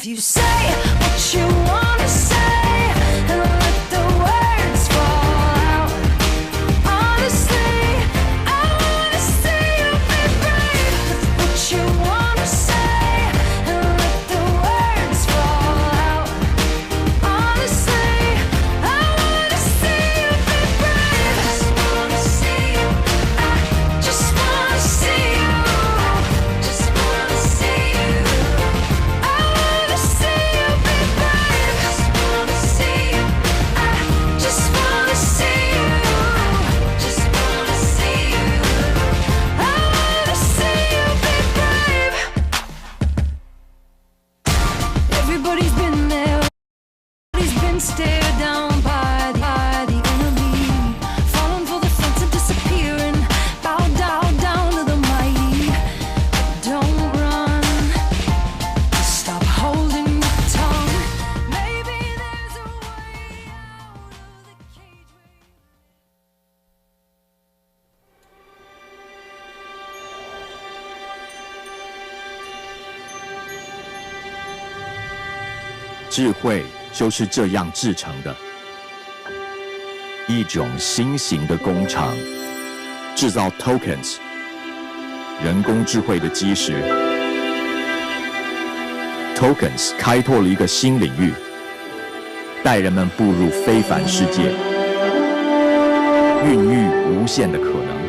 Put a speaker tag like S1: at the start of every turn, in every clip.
S1: If you say what you wanna say and let the words fall out, honestly, I wanna see you be brave with what you wanna say and let the words fall out. Honestly, I wanna see you be brave. Just wanna see you. I just wanna see you. Just wanna see you. I wanna see you be brave. Just wanna see you. I just wanna see you. Just wanna see you. I wanna see you be brave. Everybody's been there. Everybody's been stared down by the enemy, falling for the fence and disappearing, bow down to the mighty. Don't run, stop holding your tongue. Maybe there's a way out of the cage where you...
S2: 智慧就是这样制成的，一种新型的工厂，制造 tokens， 人工智慧的基石。tokens 开拓了一个新领域，带人们步入非凡世界，孕育无限的可能。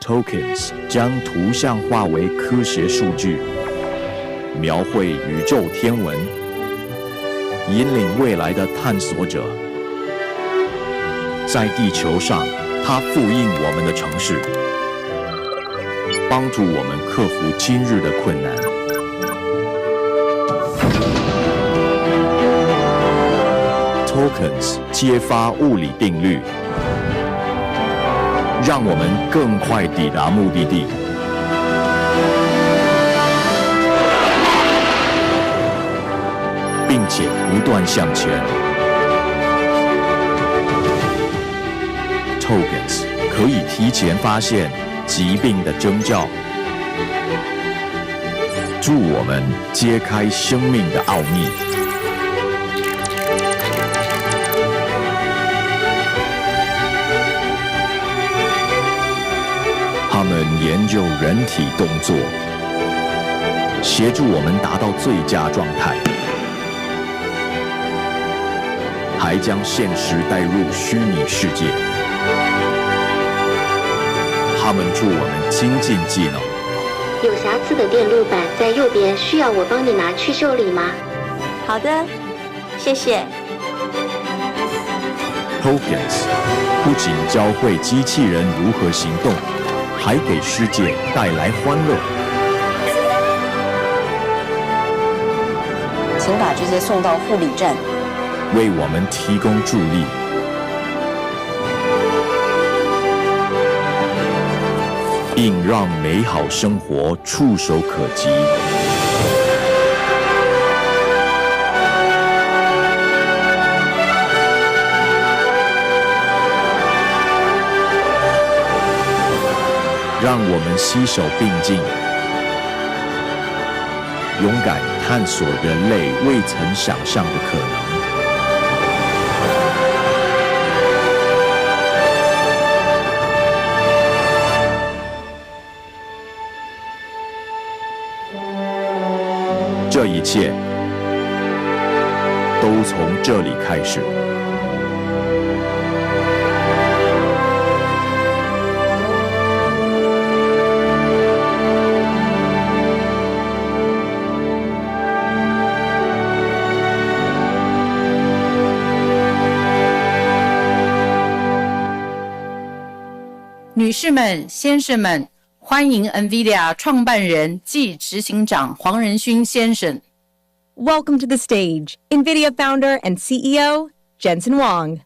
S2: Tokens 将图像化为科学数据，描绘宇宙天文，引领未来的探索者。在地球上，它复印我们的城市，帮助我们克服今日的困难。Tokens 揭发物理定律，让我们更快抵达目的地，并且不断向前。Tokens 可以提前发现疾病的征兆，助我们揭开生命的奥秘。他们研究人体动作，协助我们达到最佳状态，还将现实带入虚拟世界。他们助我们精进技能。
S3: 有瑕疵的电路板在右边，需要我帮你拿去修理吗？
S4: 好的，谢谢。
S2: Tokens 不仅教会机器人如何行动，还给世界带来欢乐。
S4: 请把这些送到护理站，
S2: 为我们提供助力。并让美好生活触手可及。让我们携手并进，勇敢探索人类未曾想象的可能。这一切都从这里开始。
S5: 女士们、先生们，欢迎 Nvidia 创办人暨执行长黄仁勋先生。
S6: Welcome to the stage, Nvidia founder and CEO Jensen Huang.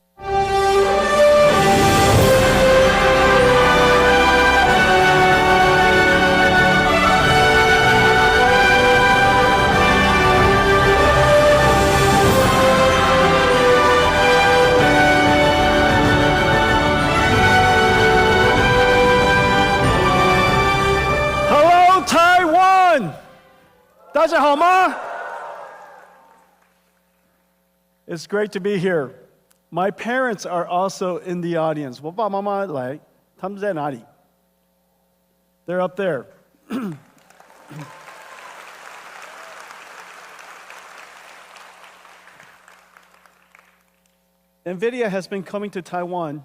S7: 大家好吗? It's great to be here. My parents are also in the audience. 我爸爸妈妈来，他们在哪里? They're up there. Nvidia has been coming to Taiwan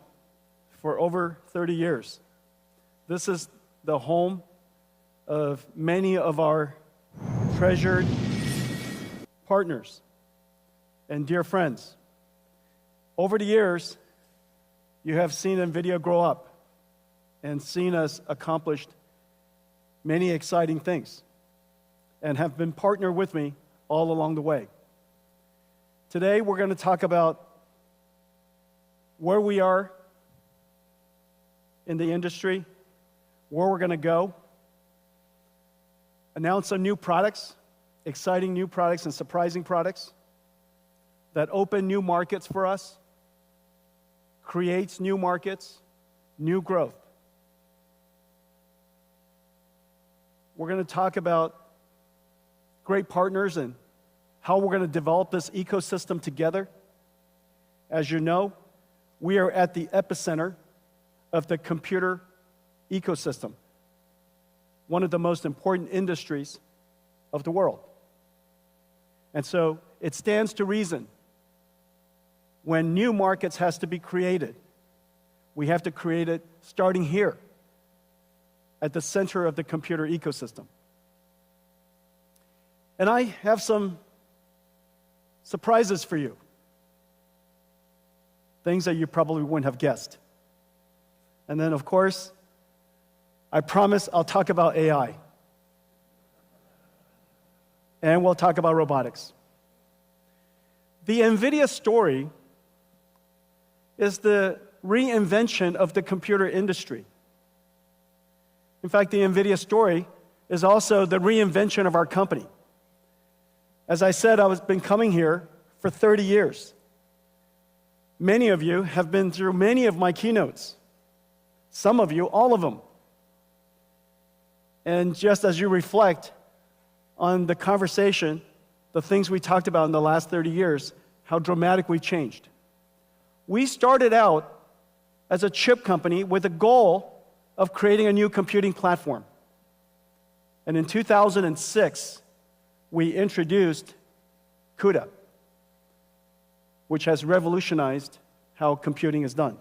S7: for over 30 years. This is the home of many of our treasured partners and dear friends. Over the years, you have seen Nvidia grow up and seen us accomplish many exciting things and have been partnered with me all along the way. Today, we're going to talk about where we are in the industry, where we're going to go, announce some new products, exciting new products and surprising products that open new markets for us, creates new markets, new growth. We're going to talk about great partners and how we're going to develop this ecosystem together. As you know, we are at the epicenter of the computer ecosystem, one of the most important industries of the world. And so it stands to reason when new markets has to be created, we have to create it starting here at the center of the computer ecosystem. And I have some surprises for you. Things that you probably wouldn't have guessed. And then, of course, I promise I'll talk about AI. And we'll talk about robotics. The Nvidia story is the reinvention of the computer industry. In fact, the Nvidia story is also the reinvention of our company. As I said, I've been coming here for 30 years. Many of you have been through many of my keynotes. Some of you, all of them. And just as you reflect on the conversation, the things we talked about in the last 30 years, how dramatic we changed. We started out as a chip company with a goal of creating a new computing platform. And in 2006, we introduced CUDA, which has revolutionized how computing is done.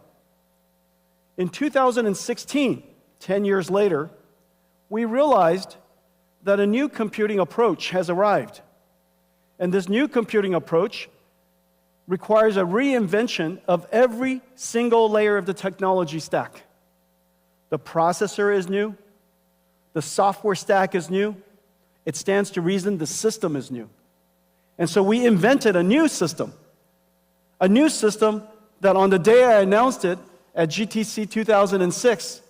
S7: In 2016, 10 years later, we realized that a new computing approach has arrived. And this new computing approach requires a reinvention of every single layer of the technology stack. The processor is new. The software stack is new. It stands to reason the system is new. And so we invented a new system that on the day I announced it at GTC 2006,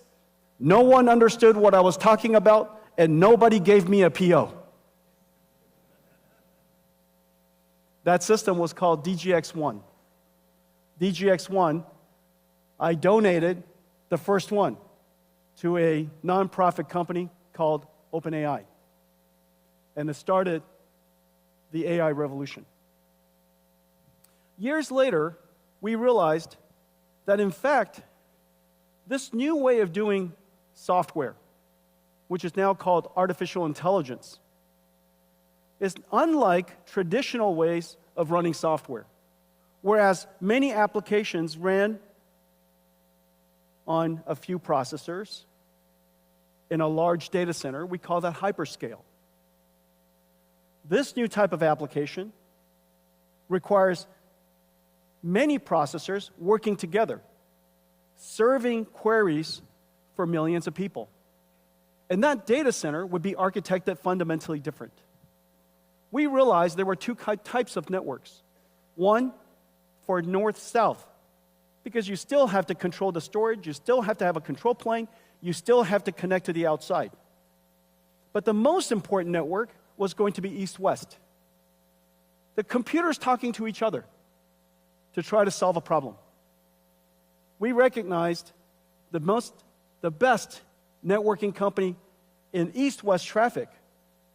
S7: no one understood what I was talking about, and nobody gave me a PO. That system was called DGX-1. DGX-1, I donated the first one to a nonprofit company called OpenAI. And it started the AI revolution. Years later, we realized that in fact, this new way of doing software, which is now called artificial intelligence, is unlike traditional ways of running software. Whereas many applications ran on a few processors in a large data center, we call that hyperscale. This new type of application requires many processors working together, serving queries for millions of people. And that data center would be architected fundamentally different. We realized there were two types of networks. One for north-south, because you still have to control the storage, you still have to have a control plane, you still have to connect to the outside. But the most important network was going to be east-west. The computers talking to each other to try to solve a problem. We recognized the best networking company in east-west traffic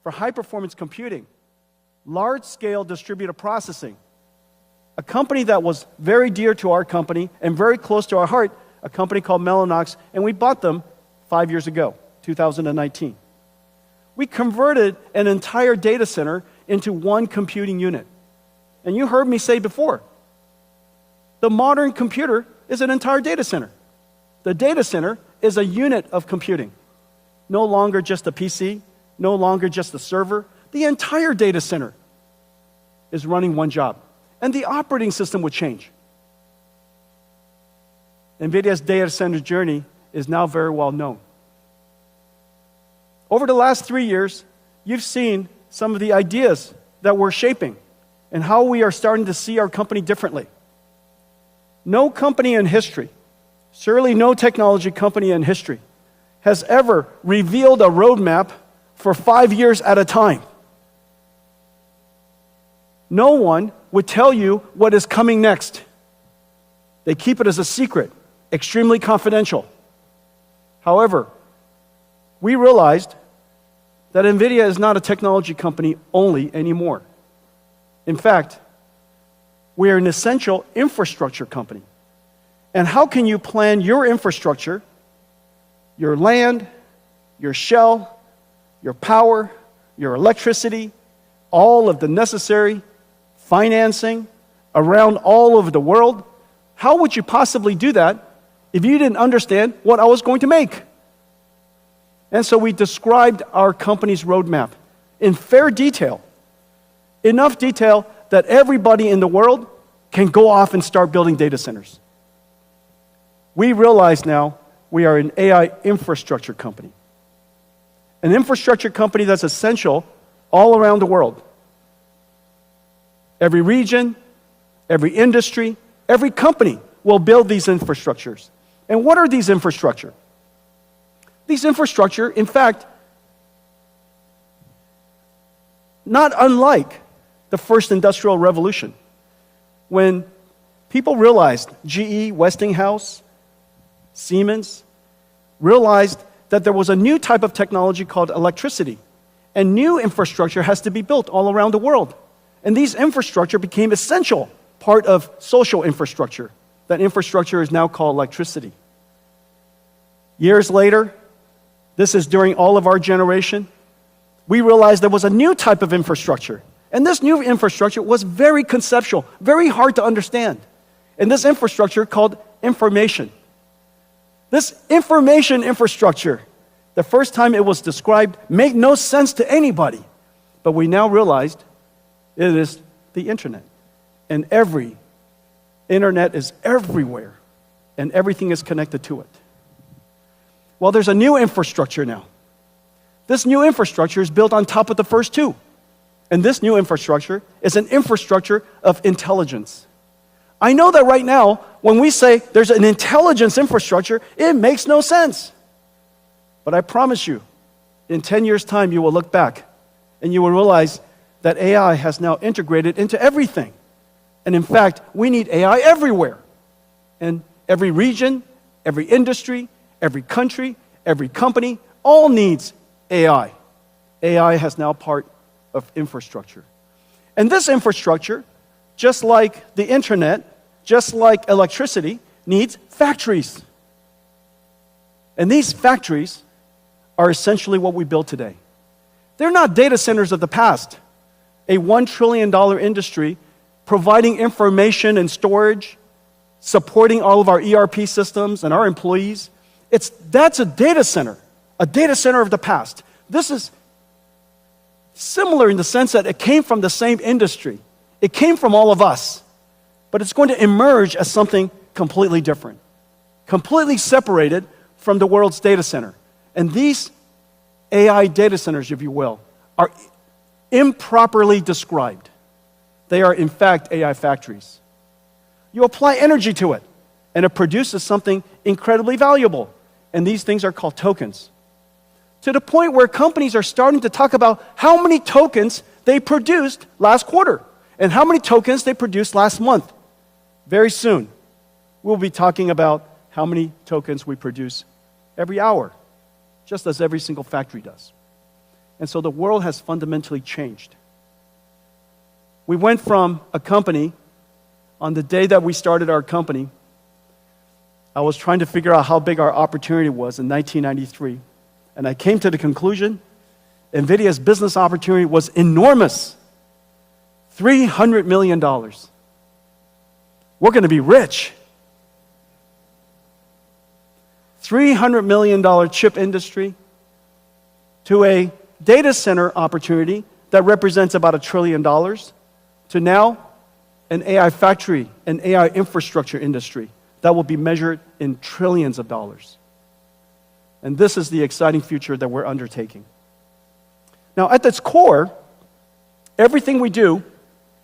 S7: for high-performance computing, large-scale distributed processing. A company that was very dear to our company and very close to our heart, a company called Mellanox, and we bought them 5 years ago, 2019. We converted an entire data center into one computing unit. And you heard me say before, the modern computer is an entire data center. The data center is a unit of computing. No longer just a PC, no longer just a server. The entire data center is running one job. And the operating system would change. NVIDIA's data center journey is now very well known. Over the last 3 years, you've seen some of the ideas that we're shaping and how we are starting to see our company differently. No company in history, surely no technology company in history, has ever revealed a roadmap for 5 years at a time. No one would tell you what is coming next. They keep it as a secret, extremely confidential. However, we realized that NVIDIA is not a technology company only anymore. In fact, we are an essential infrastructure company. And how can you plan your infrastructure, your land, your shell, your power, your electricity, all of the necessary financing around all over the world? How would you possibly do that if you didn't understand what I was going to make? And so we described our company's roadmap in fair detail, enough detail that everybody in the world can go off and start building data centers. We realize now we are an AI infrastructure company. An infrastructure company that's essential all around the world. Every region, every industry, every company will build these infrastructures. And what are these infrastructure? These infrastructure, in fact, not unlike the first industrial revolution, when people realized, GE, Westinghouse, Siemens, realized that there was a new type of technology called electricity, and new infrastructure has to be built all around the world. And these infrastructure became essential part of social infrastructure. That infrastructure is now called electricity. Years later, this is during all of our generation, we realized there was a new type of infrastructure. And this new infrastructure was very conceptual, very hard to understand. And this infrastructure called information. This information infrastructure, the first time it was described, made no sense to anybody. But we now realized it is the internet. And every internet is everywhere. And everything is connected to it. Well, there's a new infrastructure now. This new infrastructure is built on top of the first two. And this new infrastructure is an infrastructure of intelligence. I know that right now, when we say there's an intelligence infrastructure, it makes no sense. But I promise you, in 10 years' time, you will look back and you will realize that AI has now integrated into everything. And in fact, we need AI everywhere. And every region, every industry, every country, every company, all needs AI. AI has now part of infrastructure. And this infrastructure, just like the internet, just like electricity, needs factories. And these factories are essentially what we build today. They're not data centers of the past, a $1 trillion industry providing information and storage, supporting all of our ERP systems and our employees. That's a data center of the past. This is similar in the sense that it came from the same industry. It came from all of us, but it's going to emerge as something completely different, completely separated from the world's data center. And these AI data centers, if you will, are improperly described. They are, in fact, AI factories. You apply energy to it, and it produces something incredibly valuable. And these things are called tokens. To the point where companies are starting to talk about how many tokens they produced last quarter and how many tokens they produced last month. Very soon, we'll be talking about how many tokens we produce every hour, just as every single factory does. And so the world has fundamentally changed. We went from a company, on the day that we started our company, I was trying to figure out how big our opportunity was in 1993. And I came to the conclusion, NVIDIA's business opportunity was enormous. $300 million. We're going to be rich. $300 million chip industry to a data center opportunity that represents about $1 trillion to now an AI factory, an AI infrastructure industry that will be measured in trillions of dollars. And this is the exciting future that we're undertaking. Now, at its core, everything we do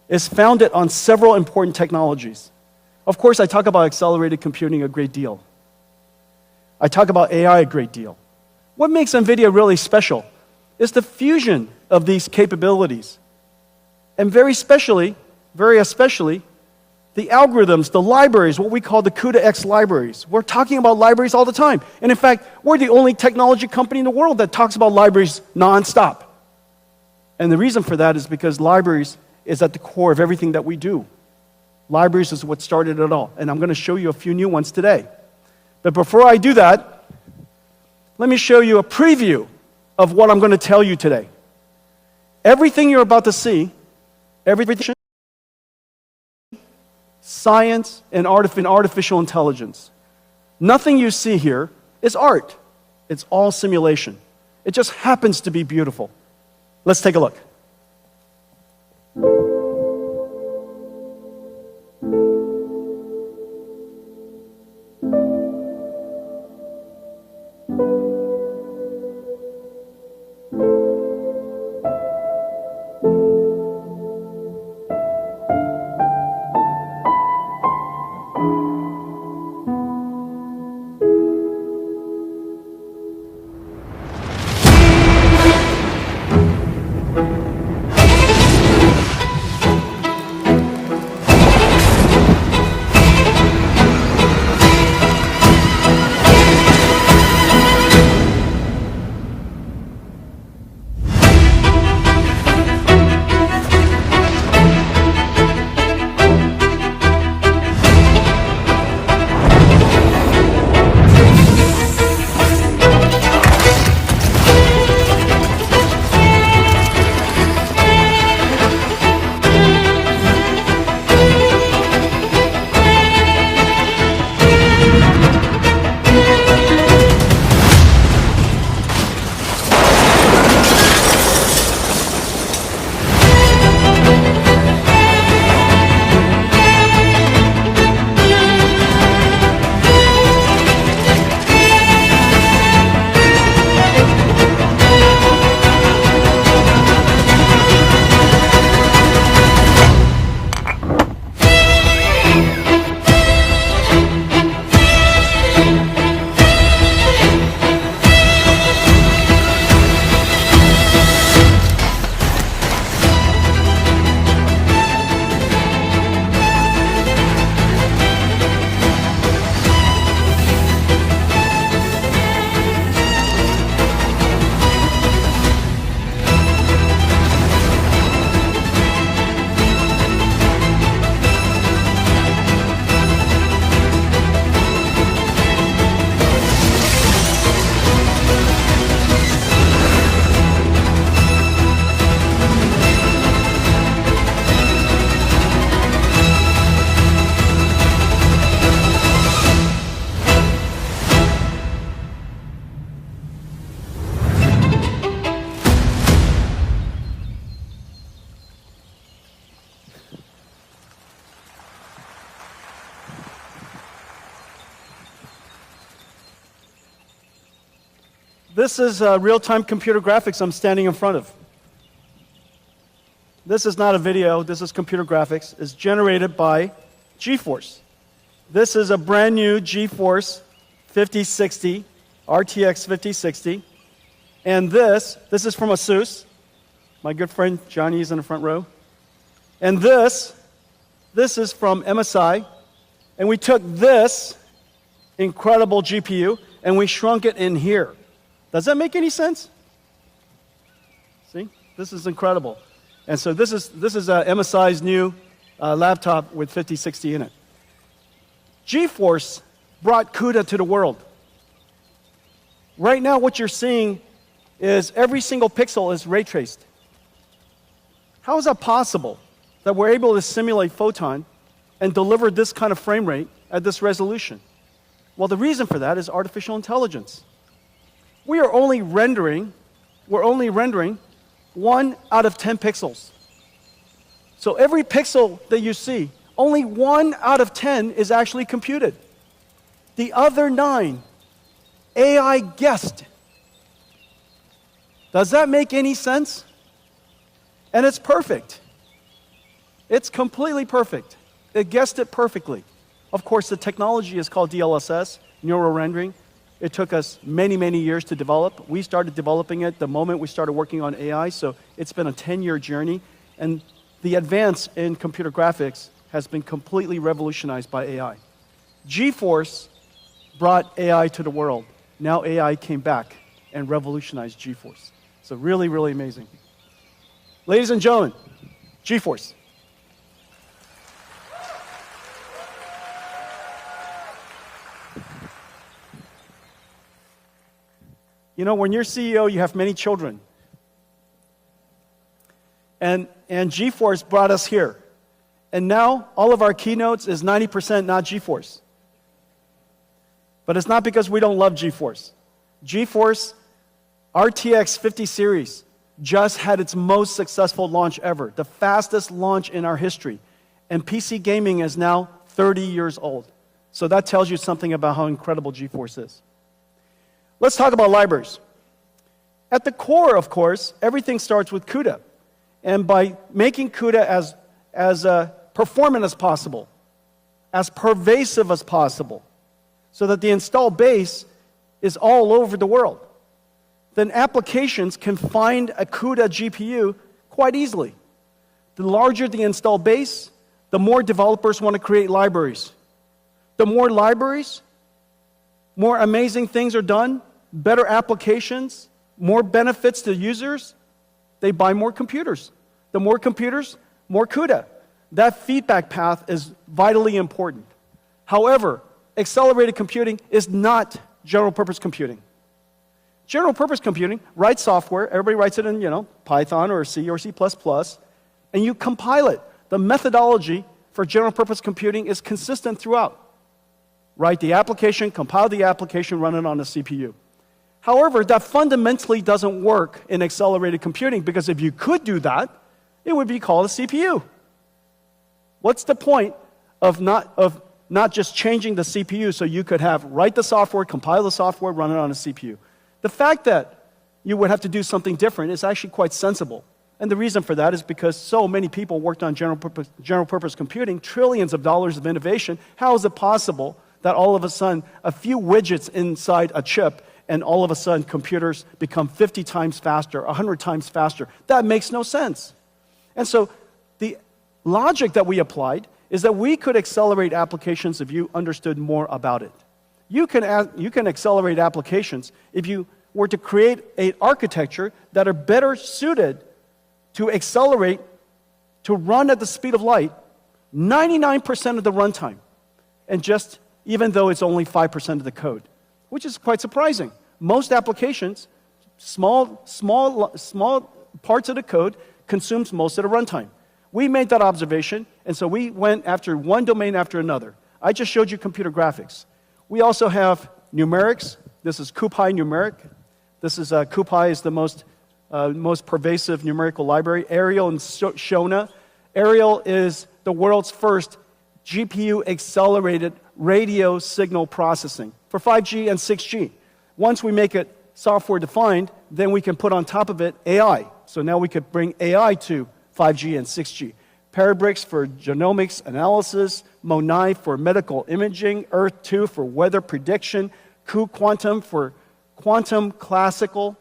S7: is founded on several important technologies. Of course, I talk about accelerated computing a great deal. I talk about AI a great deal. What makes NVIDIA really special is the fusion of these capabilities. And very especially, the algorithms, the libraries, what we call the Computex libraries. We're talking about libraries all the time. And in fact, we're the only technology company in the world that talks about libraries nonstop. And the reason for that is because libraries is at the core of everything that we do. Libraries is what started it all. And I'm going to show you a few new ones today. But before I do that, let me show you a preview of what I'm going to tell you today. Everything you're about to see, everything, science and artificial intelligence. Nothing you see here is art. It's all simulation. It just happens to be beautiful. Let's take a look. This is real-time computer graphics I'm standing in front of. This is not a video, this is computer graphics. It's generated by GeForce. This is a brand new GeForce 5060, RTX 5060. And this is from ASUS. My good friend Johnny is in the front row. And this is from MSI. And we took this incredible GPU and we shrunk it in here. Does that make any sense? See? This is incredible. And so this is MSI's new laptop with 5060 in it. GeForce brought CUDA to the world. Right now, what you're seeing is every single pixel is ray traced. How is that possible that we're able to simulate photon and deliver this kind of frame rate at this resolution? Well, the reason for that is artificial intelligence. We're only rendering 1 out of 10 pixels. So every pixel that you see, only 1 out of 10 is actually computed. The other 9, AI guessed. Does that make any sense? And it's perfect. It's completely perfect. It guessed it perfectly. Of course, the technology is called DLSS, neural rendering. It took us many, many years to develop. We started developing it the moment we started working on AI, so it's been a 10-year journey. And the advance in computer graphics has been completely revolutionized by AI. GeForce brought AI to the world. Now AI came back and revolutionized GeForce. So really, really amazing. Ladies and gentlemen, GeForce. You know, when you're CEO, you have many children. And GeForce brought us here. And now, all of our keynotes is 90% not GeForce. But it's not because we don't love GeForce. GeForce RTX 50 series just had its most successful launch ever, the fastest launch in our history. And PC gaming is now 30 years old. So that tells you something about how incredible GeForce is. Let's talk about libraries. At the core, of course, everything starts with CUDA. And by making CUDA as performant as possible, as pervasive as possible, so that the installed base is all over the world, then applications can find a CUDA GPU quite easily. The larger the installed base, the more developers want to create libraries. The more libraries, more amazing things are done, better applications, more benefits to users, they buy more computers. The more computers, more CUDA. That feedback path is vitally important. However, accelerated computing is not general purpose computing. General purpose computing writes software, everybody writes it in, Python or C or C++, and you compile it. The methodology for general purpose computing is consistent throughout. Write the application, compile the application, run it on a CPU. However, that fundamentally doesn't work in accelerated computing, because if you could do that, it would be called a CPU. What's the point of not just changing the CPU so you could write the software, compile the software, run it on a CPU? The fact that you would have to do something different is actually quite sensible. And the reason for that is because so many people worked on general purpose computing, trillions of dollars of innovation. How is it possible that all of a sudden a few widgets inside a chip and all of a sudden computers become 50 times faster, 100 times faster? That makes no sense. And so the logic that we applied is that we could accelerate applications if you understood more about it. You can accelerate applications if you were to create an architecture that are better suited to accelerate, to run at the speed of light, 99% of the runtime, and just even though it's only 5% of the code, which is quite surprising. Most applications, small parts of the code consumes most of the runtime. We made that observation, and so we went after one domain after another. I just showed you computer graphics. We also have numerics. This is CuPy numeric. This is CuPy is the most pervasive numerical library. Arial and Shona. Arial is the world's first GPU accelerated radio signal processing for 5G and 6G. Once we make it software defined, then we can put on top of it AI. So now we could bring AI to 5G and 6G. Parabricks for genomics analysis, MO9 for medical imaging, Earth-2 for weather prediction, cuQuantum for quantum classical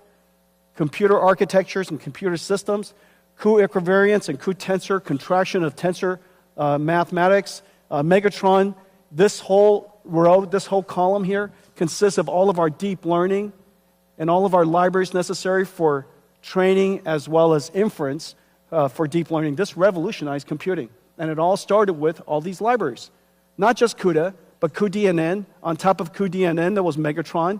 S7: computer architectures and computer systems, cuequivariance and cuTensor, contraction of tensor mathematics, Megatron. This whole row, this whole column here consists of all of our deep learning and all of our libraries necessary for training as well as inference for deep learning. This revolutionized computing. And it all started with all these libraries. Not just CUDA, but cuDNN. On top of cuDNN, there was Megatron,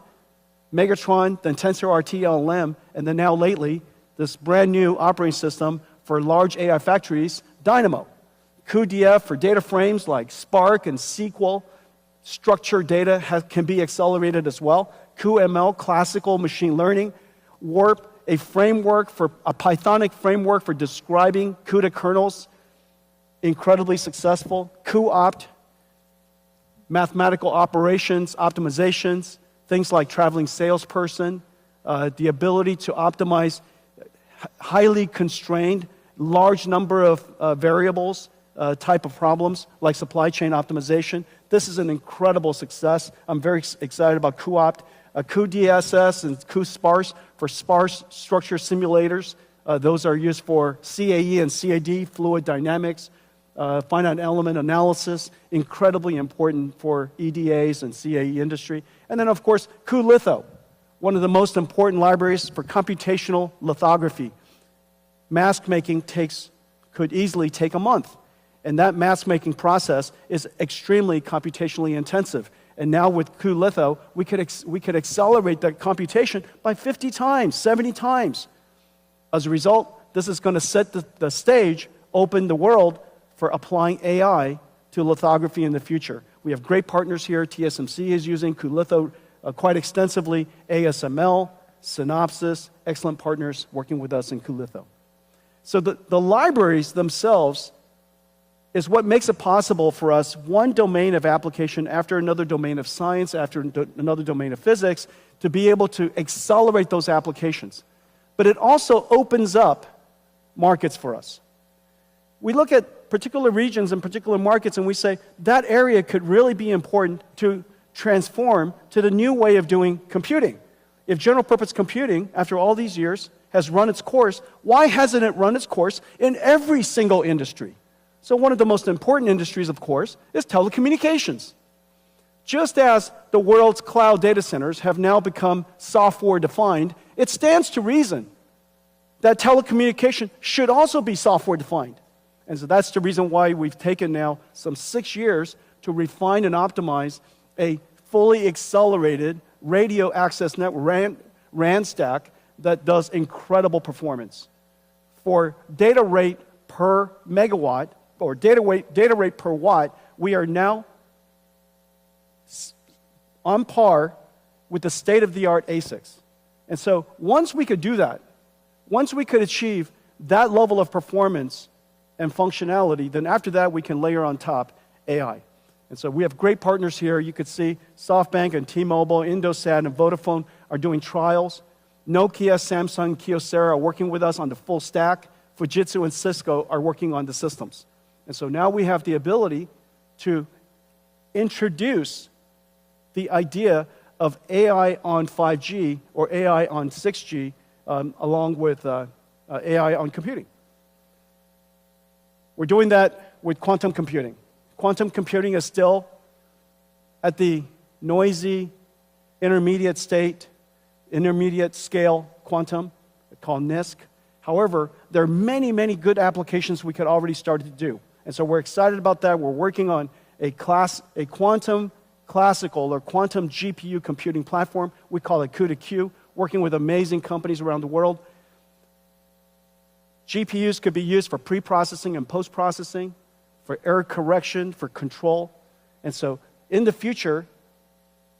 S7: then TensorRT LLM, and then now lately, this brand new operating system for large AI factories, Dynamo. cuDF for data frames like Spark and SQL. Structured data can be accelerated as well. cuML, classical machine learning. Warp, a Pythonic framework for describing CUDA kernels, incredibly successful. cuOpt, mathematical operations, optimizations, things like traveling salesperson, the ability to optimize highly constrained, large number of variables, type of problems like supply chain optimization. This is an incredible success. I'm very excited about cuOpt, cuDLSS and cuSparse for sparse structure simulators. Those are used for CAE and CAD, fluid dynamics, finite element analysis, incredibly important for EDAs and CAE industry. And then, of course, cuLitho, one of the most important libraries for computational lithography. Mask making could easily take a month. And that mask making process is extremely computationally intensive. And now with cuLitho, we could accelerate that computation by 50 times, 70 times. As a result, this is going to set the stage, open the world for applying AI to lithography in the future. We have great partners here. TSMC is using cuLitho quite extensively. ASML, Synopsys, excellent partners working with us in cuLitho. So the libraries themselves is what makes it possible for us, one domain of application after another domain of science, after another domain of physics, to be able to accelerate those applications. But it also opens up markets for us. We look at particular regions and particular markets and we say, that area could really be important to transform to the new way of doing computing. If general purpose computing, after all these years, has run its course, why hasn't it run its course in every single industry? So one of the most important industries, of course, is telecommunications. Just as the world's cloud data centers have now become software-defined, it stands to reason that telecommunication should also be software-defined. And so that's the reason why we've taken now some 6 years to refine and optimize a fully accelerated radio access network, RAN stack, that does incredible performance. For data rate per megawatt, or data rate per watt, we are now on par with the state-of-the-art ASICs. And so once we could do that, once we could achieve that level of performance and functionality, then after that we can layer on top AI. And so we have great partners here. You could see SoftBank and T-Mobile, Indosat and Vodafone are doing trials. Nokia, Samsung, Kyocera are working with us on the full stack. Fujitsu and Cisco are working on the systems. And so now we have the ability to introduce the idea of AI on 5G or AI on 6G along with AI on computing. We're doing that with quantum computing. Quantum computing is still at the noisy, intermediate scale quantum, called NISQ. However, there are many, many good applications we could already start to do. And so we're excited about that. We're working on a quantum classical or quantum GPU computing platform. We call it CUDA-Q, working with amazing companies around the world. GPUs could be used for pre-processing and post-processing, for error correction, for control. And so in the future,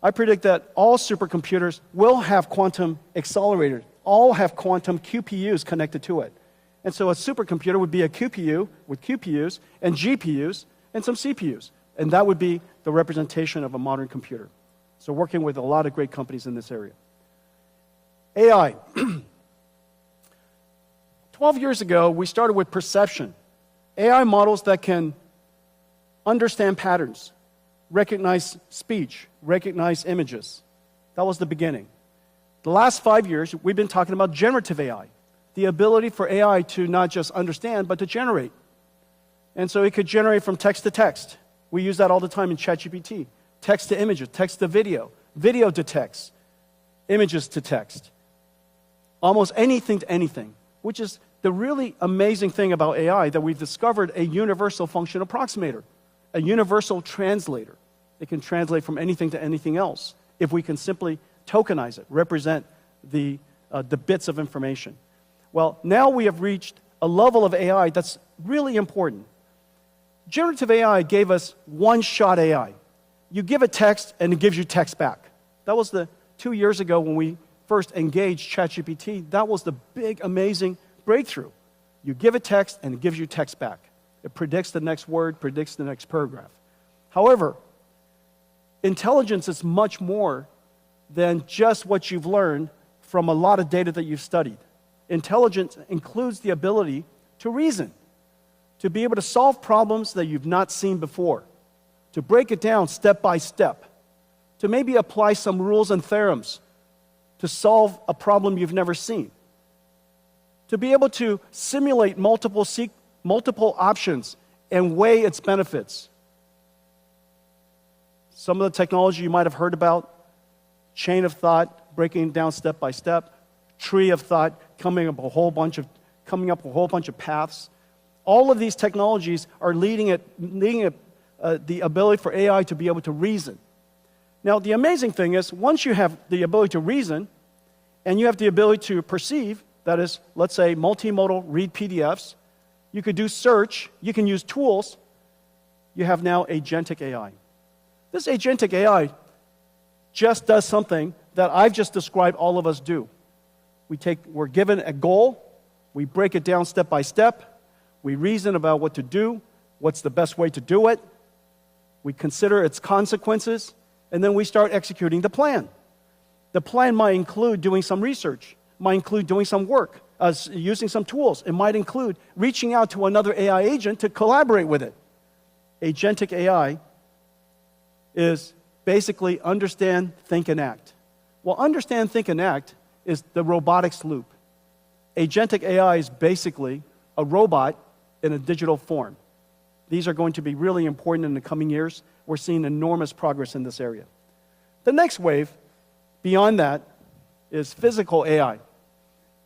S7: I predict that all supercomputers will have quantum accelerators, all have quantum QPUs connected to it. And so a supercomputer would be a QPU with QPUs and GPUs and some CPUs. And that would be the representation of a modern computer. So working with a lot of great companies in this area. AI. 12 years ago, we started with perception. AI models that can understand patterns, recognize speech, recognize images. That was the beginning. The last 5 years, we've been talking about generative AI, the ability for AI to not just understand, but to generate. And so it could generate from text to text. We use that all the time in ChatGPT. Text to images, text to video, video to text, images to text. almost anything to anything, which is the really amazing thing about AI, that we've discovered a universal function approximator, a universal translator. It can translate from anything to anything else if we can simply tokenize it, represent the bits of information. Well, now we have reached a level of AI that's really important. Generative AI gave us one-shot AI. You give a text, and it gives you text back. That was 2 years ago when we first engaged ChatGPT. That was the big, amazing breakthrough. You give a text, and it gives you text back. It predicts the next word, predicts the next paragraph. However, intelligence is much more than just what you've learned from a lot of data that you've studied. Intelligence includes the ability to reason, to be able to solve problems that you've not seen before, to break it down step by step, to maybe apply some rules and theorems to solve a problem you've never seen, to be able to simulate multiple options and weigh its benefits. Some of the technology you might have heard about, chain of thought, breaking it down step by step, tree of thought, coming up with a whole bunch of paths. All of these technologies are leading the ability for AI to be able to reason. Now, the amazing thing is, once you have the ability to reason, and you have the ability to perceive, that is, let's say, multimodal read PDFs, you could do search, you can use tools, you have now agentic AI. This agentic AI just does something that I've just described all of us do. We're given a goal, we break it down step by step, we reason about what to do, what's the best way to do it, we consider its consequences, and then we start executing the plan. The plan might include doing some research, might include doing some work, using some tools. It might include reaching out to another AI agent to collaborate with it. Agentic AI is basically understand, think, and act. Well, understand, think, and act is the robotics loop. Agentic AI is basically a robot in a digital form. These are going to be really important in the coming years. We're seeing enormous progress in this area. The next wave, beyond that, is physical AI.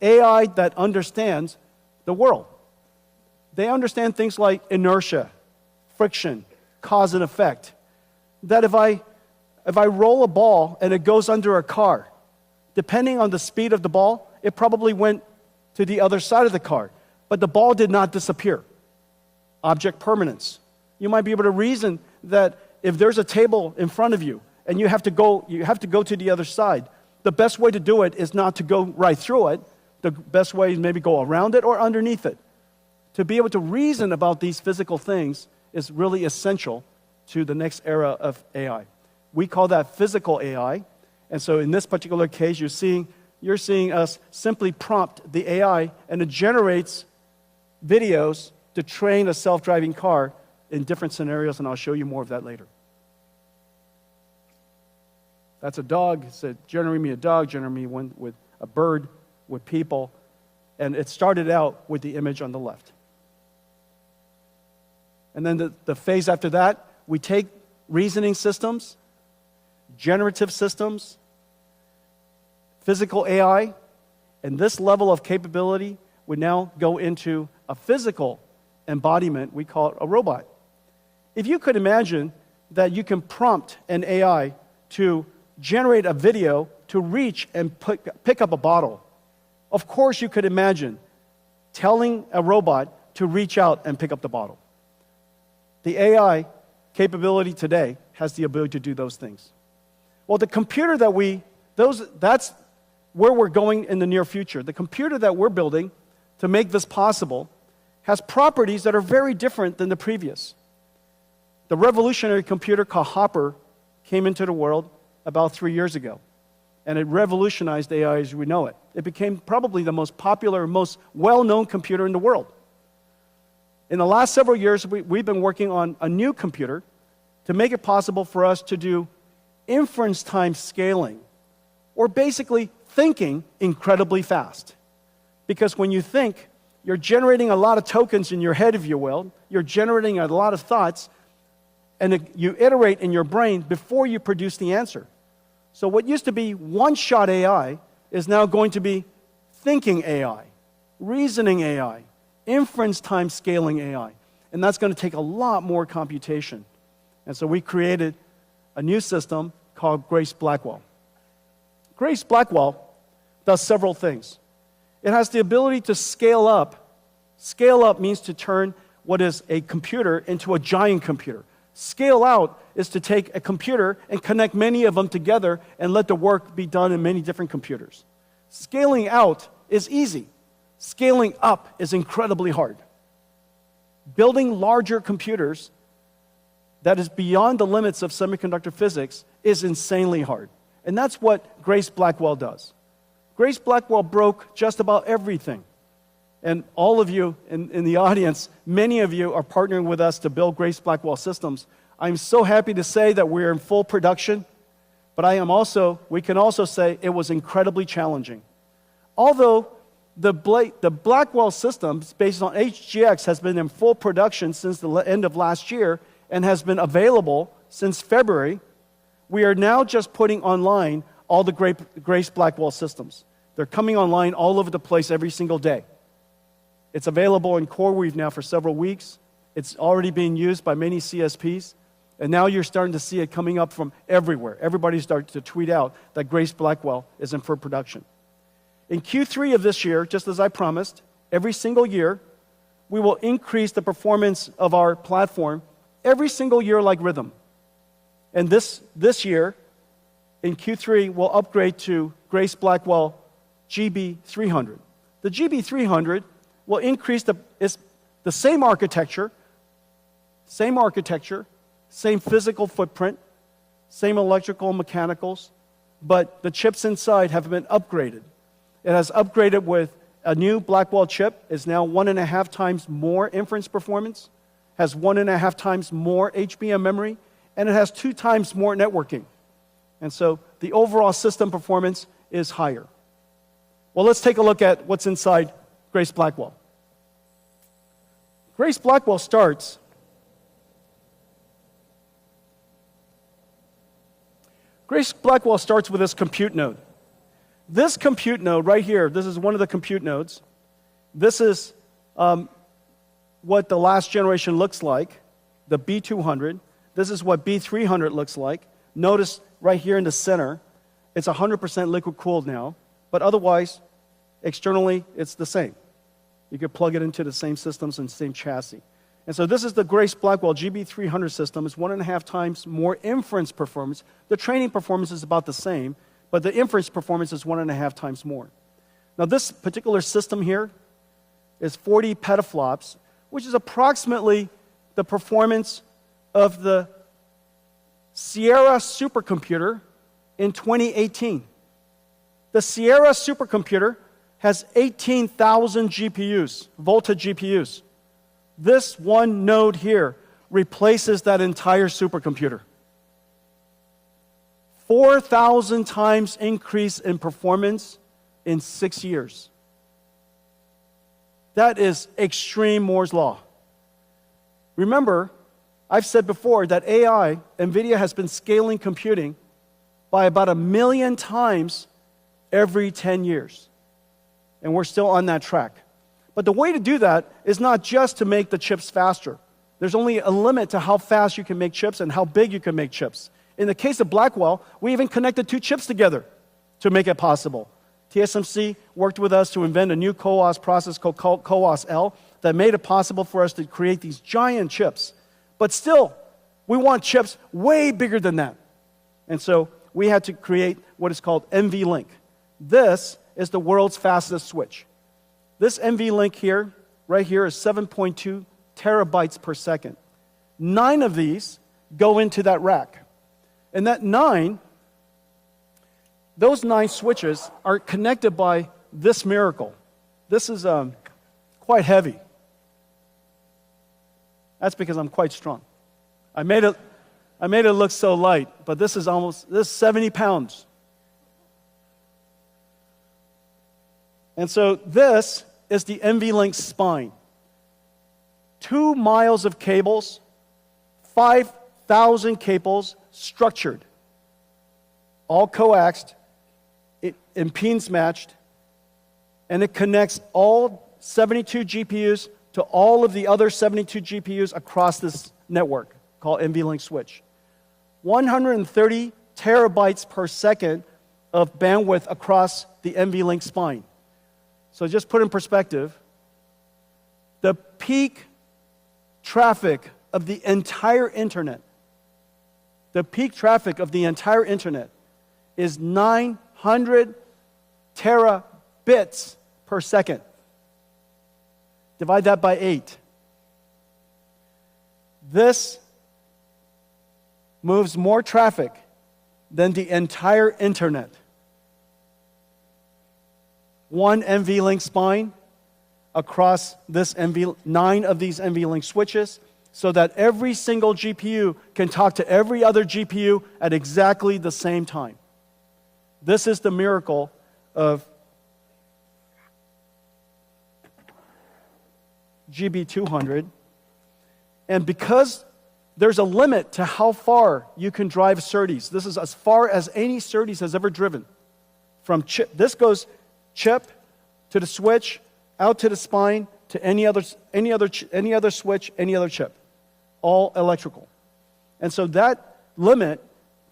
S7: AI that understands the world. They understand things like inertia, friction, cause and effect. That if I roll a ball and it goes under a car, depending on the speed of the ball, it probably went to the other side of the car. But the ball did not disappear. Object permanence. You might be able to reason that if there's a table in front of you and you have to go to the other side, the best way to do it is not to go right through it. The best way is maybe go around it or underneath it. To be able to reason about these physical things is really essential to the next era of AI. We call that physical AI. And so in this particular case, you're seeing us simply prompt the AI, and it generates videos to train a self-driving car in different scenarios, and I'll show you more of that later. That's a dog. It said, generate me a dog, generate me one with a bird, with people. And it started out with the image on the left. And then the phase after that, we take reasoning systems, generative systems, physical AI, and this level of capability would now go into a physical embodiment. We call it a robot. If you could imagine that you can prompt an AI to generate a video to reach and pick up a bottle, of course you could imagine telling a robot to reach out and pick up the bottle. The AI capability today has the ability to do those things. Well, the computer that's where we're going in the near future. The computer that we're building to make this possible has properties that are very different than the previous. The revolutionary computer called Hopper came into the world about 3 years ago, and it revolutionized AI as we know it. It became probably the most popular, most well-known computer in the world. In the last several years, we've been working on a new computer to make it possible for us to do inference time scaling, or basically thinking incredibly fast. Because when you think, you're generating a lot of tokens in your head, if you will. You're generating a lot of thoughts, and you iterate in your brain before you produce the answer. So what used to be one-shot AI is now going to be thinking AI, reasoning AI, inference time scaling AI. And that's going to take a lot more computation. And so we created a new system called Grace Blackwell. Grace Blackwell does several things. It has the ability to scale up. Scale up means to turn what is a computer into a giant computer. Scale out is to take a computer and connect many of them together and let the work be done in many different computers. Scaling out is easy. Scaling up is incredibly hard. Building larger computers that is beyond the limits of semiconductor physics is insanely hard. And that's what Grace Blackwell does. Grace Blackwell broke just about everything. And all of you in the audience, many of you are partnering with us to build Grace Blackwell systems. I'm so happy to say that we're in full production, but we can also say it was incredibly challenging. Although the Blackwell systems based on HGX has been in full production since the end of last year and has been available since February, we are now just putting online all the Grace Blackwell systems. They're coming online all over the place every single day. It's available in CoreWeave now for several weeks. It's already being used by many CSPs. And now you're starting to see it coming up from everywhere. Everybody's starting to tweet out that Grace Blackwell is in full production. In Q3 of this year, just as I promised, every single year, we will increase the performance of our platform every single year like rhythm. And this year, in Q3, we'll upgrade to Grace Blackwell GB300. The GB300 will increase the same architecture, same physical footprint, same electrical and mechanicals, but the chips inside have been upgraded. It has upgraded with a new Blackwell chip. It's now 1.5 times more inference performance, has 1.5 times more HBM memory, and it has 2 times more networking. And so the overall system performance is higher. Well, let's take a look at what's inside Grace Blackwell. Grace Blackwell starts with this compute node. This compute node right here, this is one of the compute nodes. This is what the last generation looks like, the B200. This is what B300 looks like. Notice right here in the center, it's 100% liquid cooled now, but otherwise, externally, it's the same. You could plug it into the same systems and same chassis. And so this is the Grace Blackwell GB300 system. It's 1.5 times more inference performance. The training performance is about the same, but the inference performance is 1.5 times more. Now this particular system here is 40 petaflops, which is approximately the performance of the Sierra supercomputer in 2018. The Sierra supercomputer has 18,000 GPUs, Volta GPUs. This one node here replaces that entire supercomputer. 4,000 times increase in performance in 6 years. That is extreme Moore's law. Remember, I've said before that AI, Nvidia has been scaling computing by about 1 million times every 10 years. And we're still on that track. But the way to do that is not just to make the chips faster. There's only a limit to how fast you can make chips and how big you can make chips. In the case of Blackwell, we even connected 2 chips together to make it possible. TSMC worked with us to invent a new CoWoS process called CoWoS-L that made it possible for us to create these giant chips. But still, we want chips way bigger than that. And so we had to create what is called NVLink. This is the world's fastest switch. This NVLink here, right here, is 7.2 terabytes per second. 9 of these go into that rack. And those 9 switches are connected by this miracle. This is quite heavy. That's because I'm quite strong. I made it look so light, but this is 70 pounds. And so this is the NVLink spine. 2 miles of cables, 5,000 cables structured, all coaxed, impedance matched, and it connects all 72 GPUs to all of the other 72 GPUs across this network called NVLink switch. 130 terabytes per second of bandwidth across the NVLink spine. So just put in perspective, the peak traffic of the entire internet, is 900 terabits per second. Divide that by 8. This moves more traffic than the entire internet. One NVLink spine across this 9 of these NVLink switches, so that every single GPU can talk to every other GPU at exactly the same time. This is the miracle of GB200. And because there's a limit to how far you can drive SerDes, this is as far as any SerDes has ever driven. From chip, this goes chip to the switch, out to the spine, to any other switch, any other chip. All electrical. And so that limit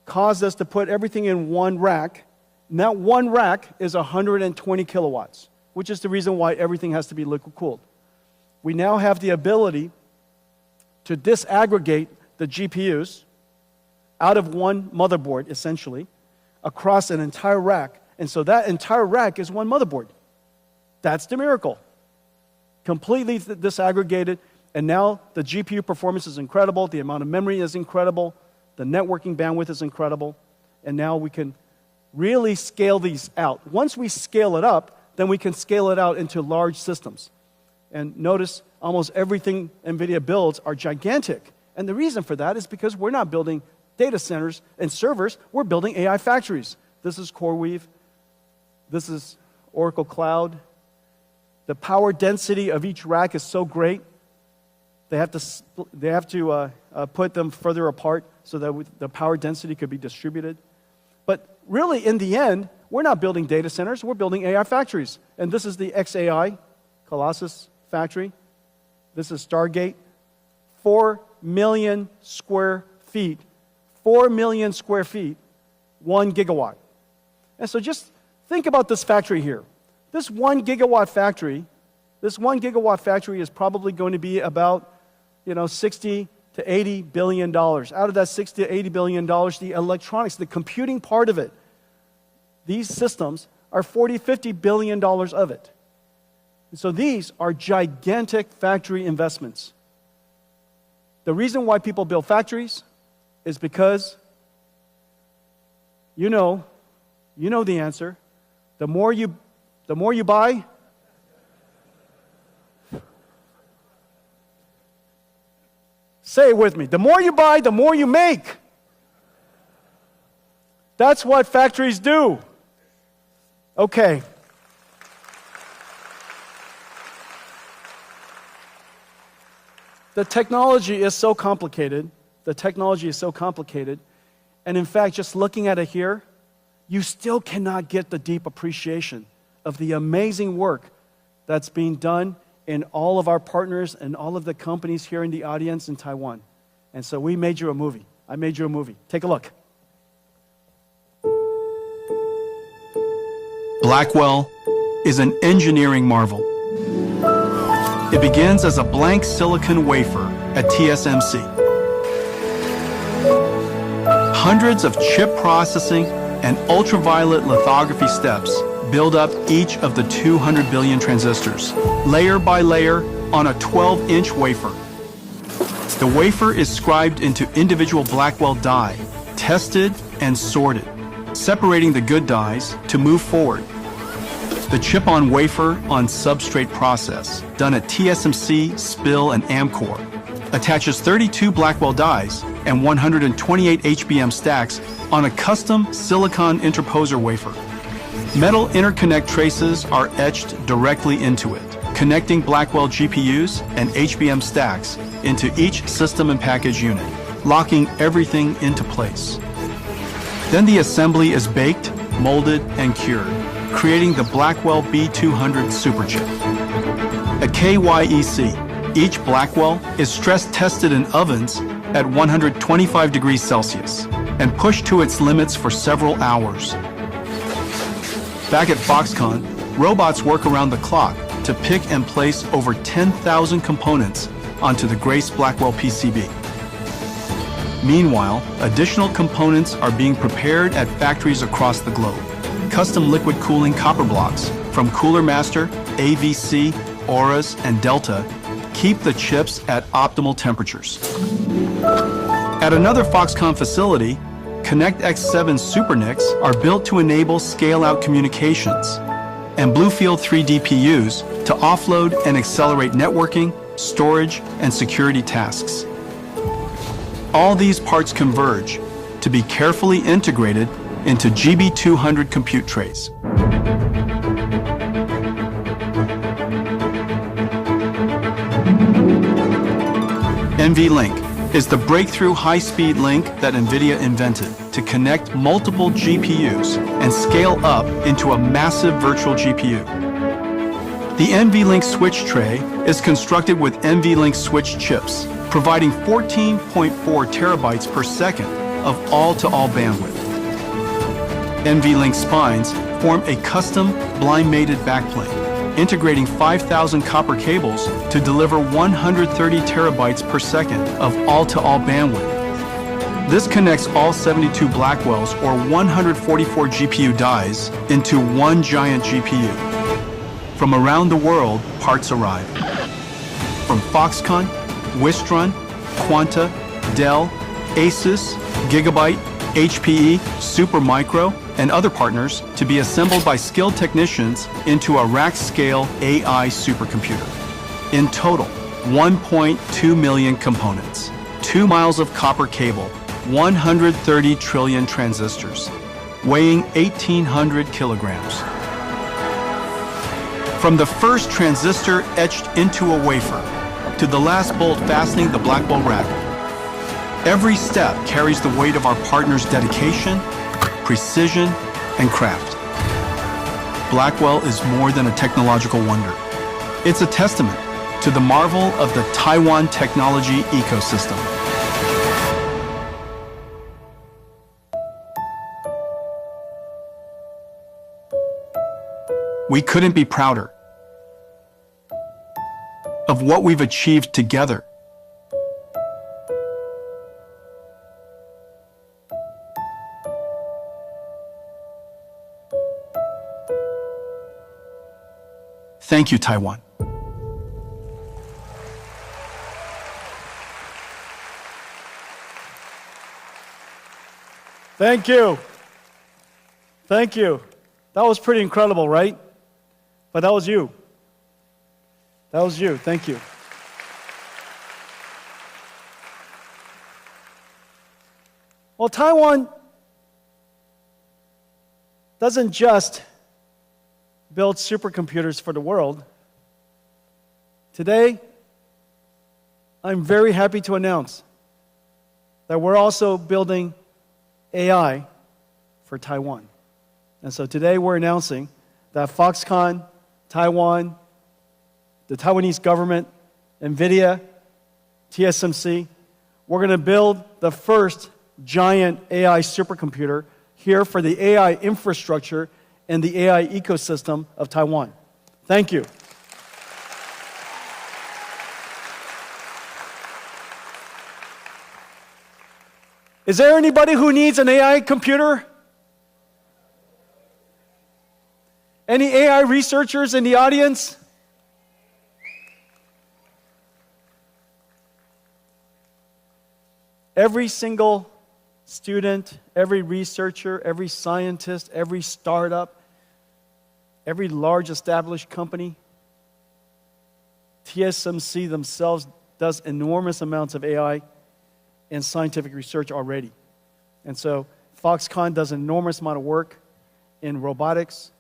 S7: caused us to put everything in one rack. And that one rack is 120 kilowatts, which is the reason why everything has to be liquid cooled. We now have the ability to disaggregate the GPUs out of one motherboard, essentially, across an entire rack. And so that entire rack is one motherboard. That's the miracle. Completely disaggregated. And now the GPU performance is incredible, the amount of memory is incredible, the networking bandwidth is incredible, and now we can really scale these out. Once we scale it up, then we can scale it out into large systems. And notice almost everything NVIDIA builds are gigantic. And the reason for that is because we're not building data centers and servers, we're building AI factories. This is CoreWeave, this is Oracle Cloud. The power density of each rack is so great. They have to put them further apart so that the power density could be distributed. But really, in the end, we're not building data centers, we're building AI factories. And this is the XAI, Colossus factory. This is Stargate. 4 million square feet. 4 million square feet, 1 gigawatt. And so just think about this factory here. This 1 gigawatt factory is probably going to be about 60 to 80 billion dollars. Out of that 60 to 80 billion dollars, the electronics, the computing part of it, these systems are 40, 50 billion dollars of it. And so these are gigantic factory investments. The reason why people build factories is because you know the answer. The more you buy, say it with me. The more you buy, the more you make. That's what factories do. Okay. The technology is so complicated. And in fact, just looking at it here, you still cannot get the deep appreciation of the amazing work that's being done in all of our partners and all of the companies here in the audience in Taiwan. And so we made you a movie. I made you a movie. Take a look.
S8: Blackwell is an engineering marvel. It begins as a blank silicon wafer at TSMC. Hundreds of chip processing and ultraviolet lithography steps build up each of the 200 billion transistors, layer by layer on a 12-inch wafer. The wafer is scribed into individual Blackwell die, tested and sorted, separating the good dies to move forward. The chip-on-wafer on substrate process, done at TSMC, SPIL, and Amkor, attaches 32 Blackwell dies and 128 HBM stacks on a custom silicon interposer wafer. Metal interconnect traces are etched directly into it, connecting Blackwell GPUs and HBM stacks into each system and package unit, locking everything into place. Then the assembly is baked, molded, and cured, creating the Blackwell B200 superchip. At KYEC, each Blackwell is stress tested in ovens at 125 degrees Celsius and pushed to its limits for several hours. Back at Foxconn, robots work around the clock to pick and place over 10,000 components onto the Grace Blackwell PCB. Meanwhile, additional components are being prepared at factories across the globe. Custom liquid cooling copper blocks from Cooler Master, AVC, Auras, and Delta keep the chips at optimal temperatures. At another Foxconn facility, ConnectX-7 SuperNICs are built to enable scale-out communications, and Bluefield 3 DPUs to offload and accelerate networking, storage, and security tasks. All these parts converge to be carefully integrated into GB200 compute trays. NVLink is the breakthrough high-speed link that Nvidia invented to connect multiple GPUs and scale up into a massive virtual GPU. The NVLink switch tray is constructed with NVLink switch chips, providing 14.4 terabytes per second of all-to-all bandwidth. NVLink spines form a custom blind-mated backplane, integrating 5,000 copper cables to deliver 130 terabytes per second of all-to-all bandwidth. This connects all 72 Blackwells or 144 GPU dies into one giant GPU. From around the world, parts arrive. From Foxconn, Wistron, Quanta, Dell, Asus, Gigabyte, HPE, Supermicro, and other partners to be assembled by skilled technicians into a rack-scale AI supercomputer. In total, 1.2 million components, 2 miles of copper cable, 130 trillion transistors, weighing 1,800 kilograms. From the first transistor etched into a wafer to the last bolt fastening the Blackwell rack, every step carries the weight of our partners' dedication, precision, and craft. Blackwell is more than a technological wonder. It's a testament to the marvel of the Taiwan technology ecosystem. We couldn't be prouder of what we've achieved together. Thank you, Taiwan.
S7: Thank you. Thank you. That was pretty incredible, right? But that was you. That was you. Thank you. Well, Taiwan doesn't just build supercomputers for the world. Today, I'm very happy to announce that we're also building AI for Taiwan. And so today we're announcing that Foxconn, Taiwan, the Taiwanese government, Nvidia, TSMC, we're going to build the first giant AI supercomputer here for the AI infrastructure and the AI ecosystem of Taiwan. Thank you. Is there anybody who needs an AI computer? Any AI researchers in the audience? Every single student, every researcher, every scientist, every startup, every large established company, TSMC themselves does enormous amounts of AI and scientific research already. And so Foxconn does an enormous amount of work in robotics.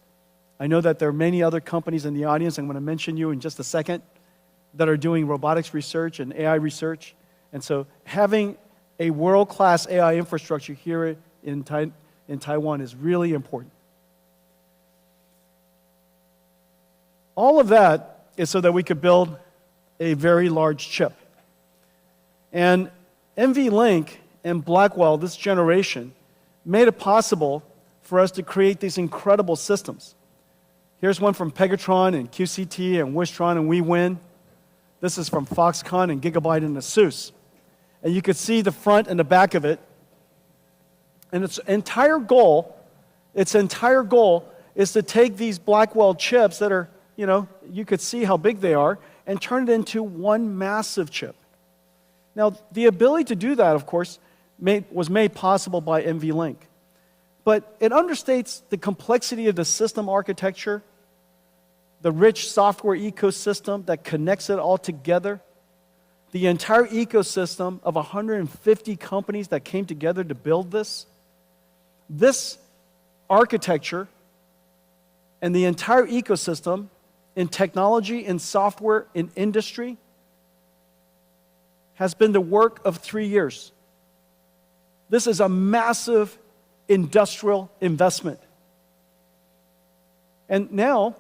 S7: I know that there are many other companies in the audience, I'm going to mention you in just a second, that are doing robotics research and AI research. And so having a world-class AI infrastructure here in Taiwan is really important. All of that is so that we could build a very large chip. And NVLink and Blackwell, this generation, made it possible for us to create these incredible systems. Here's one from Pegatron and QCT and Wistron and WeWin. This is from Foxconn and Gigabyte and ASUS. And you could see the front and the back of it. And its entire goal is to take these Blackwell chips that are, you could see how big they are, and turn it into one massive chip. Now, the ability to do that, of course, was made possible by NVLink. But it understates the complexity of the system architecture, the rich software ecosystem that connects it all together, the entire ecosystem of 150 companies that came together to build this. This architecture and the entire ecosystem in technology, in software, in industry has been the work of 3 years. This is a massive industrial investment. And now,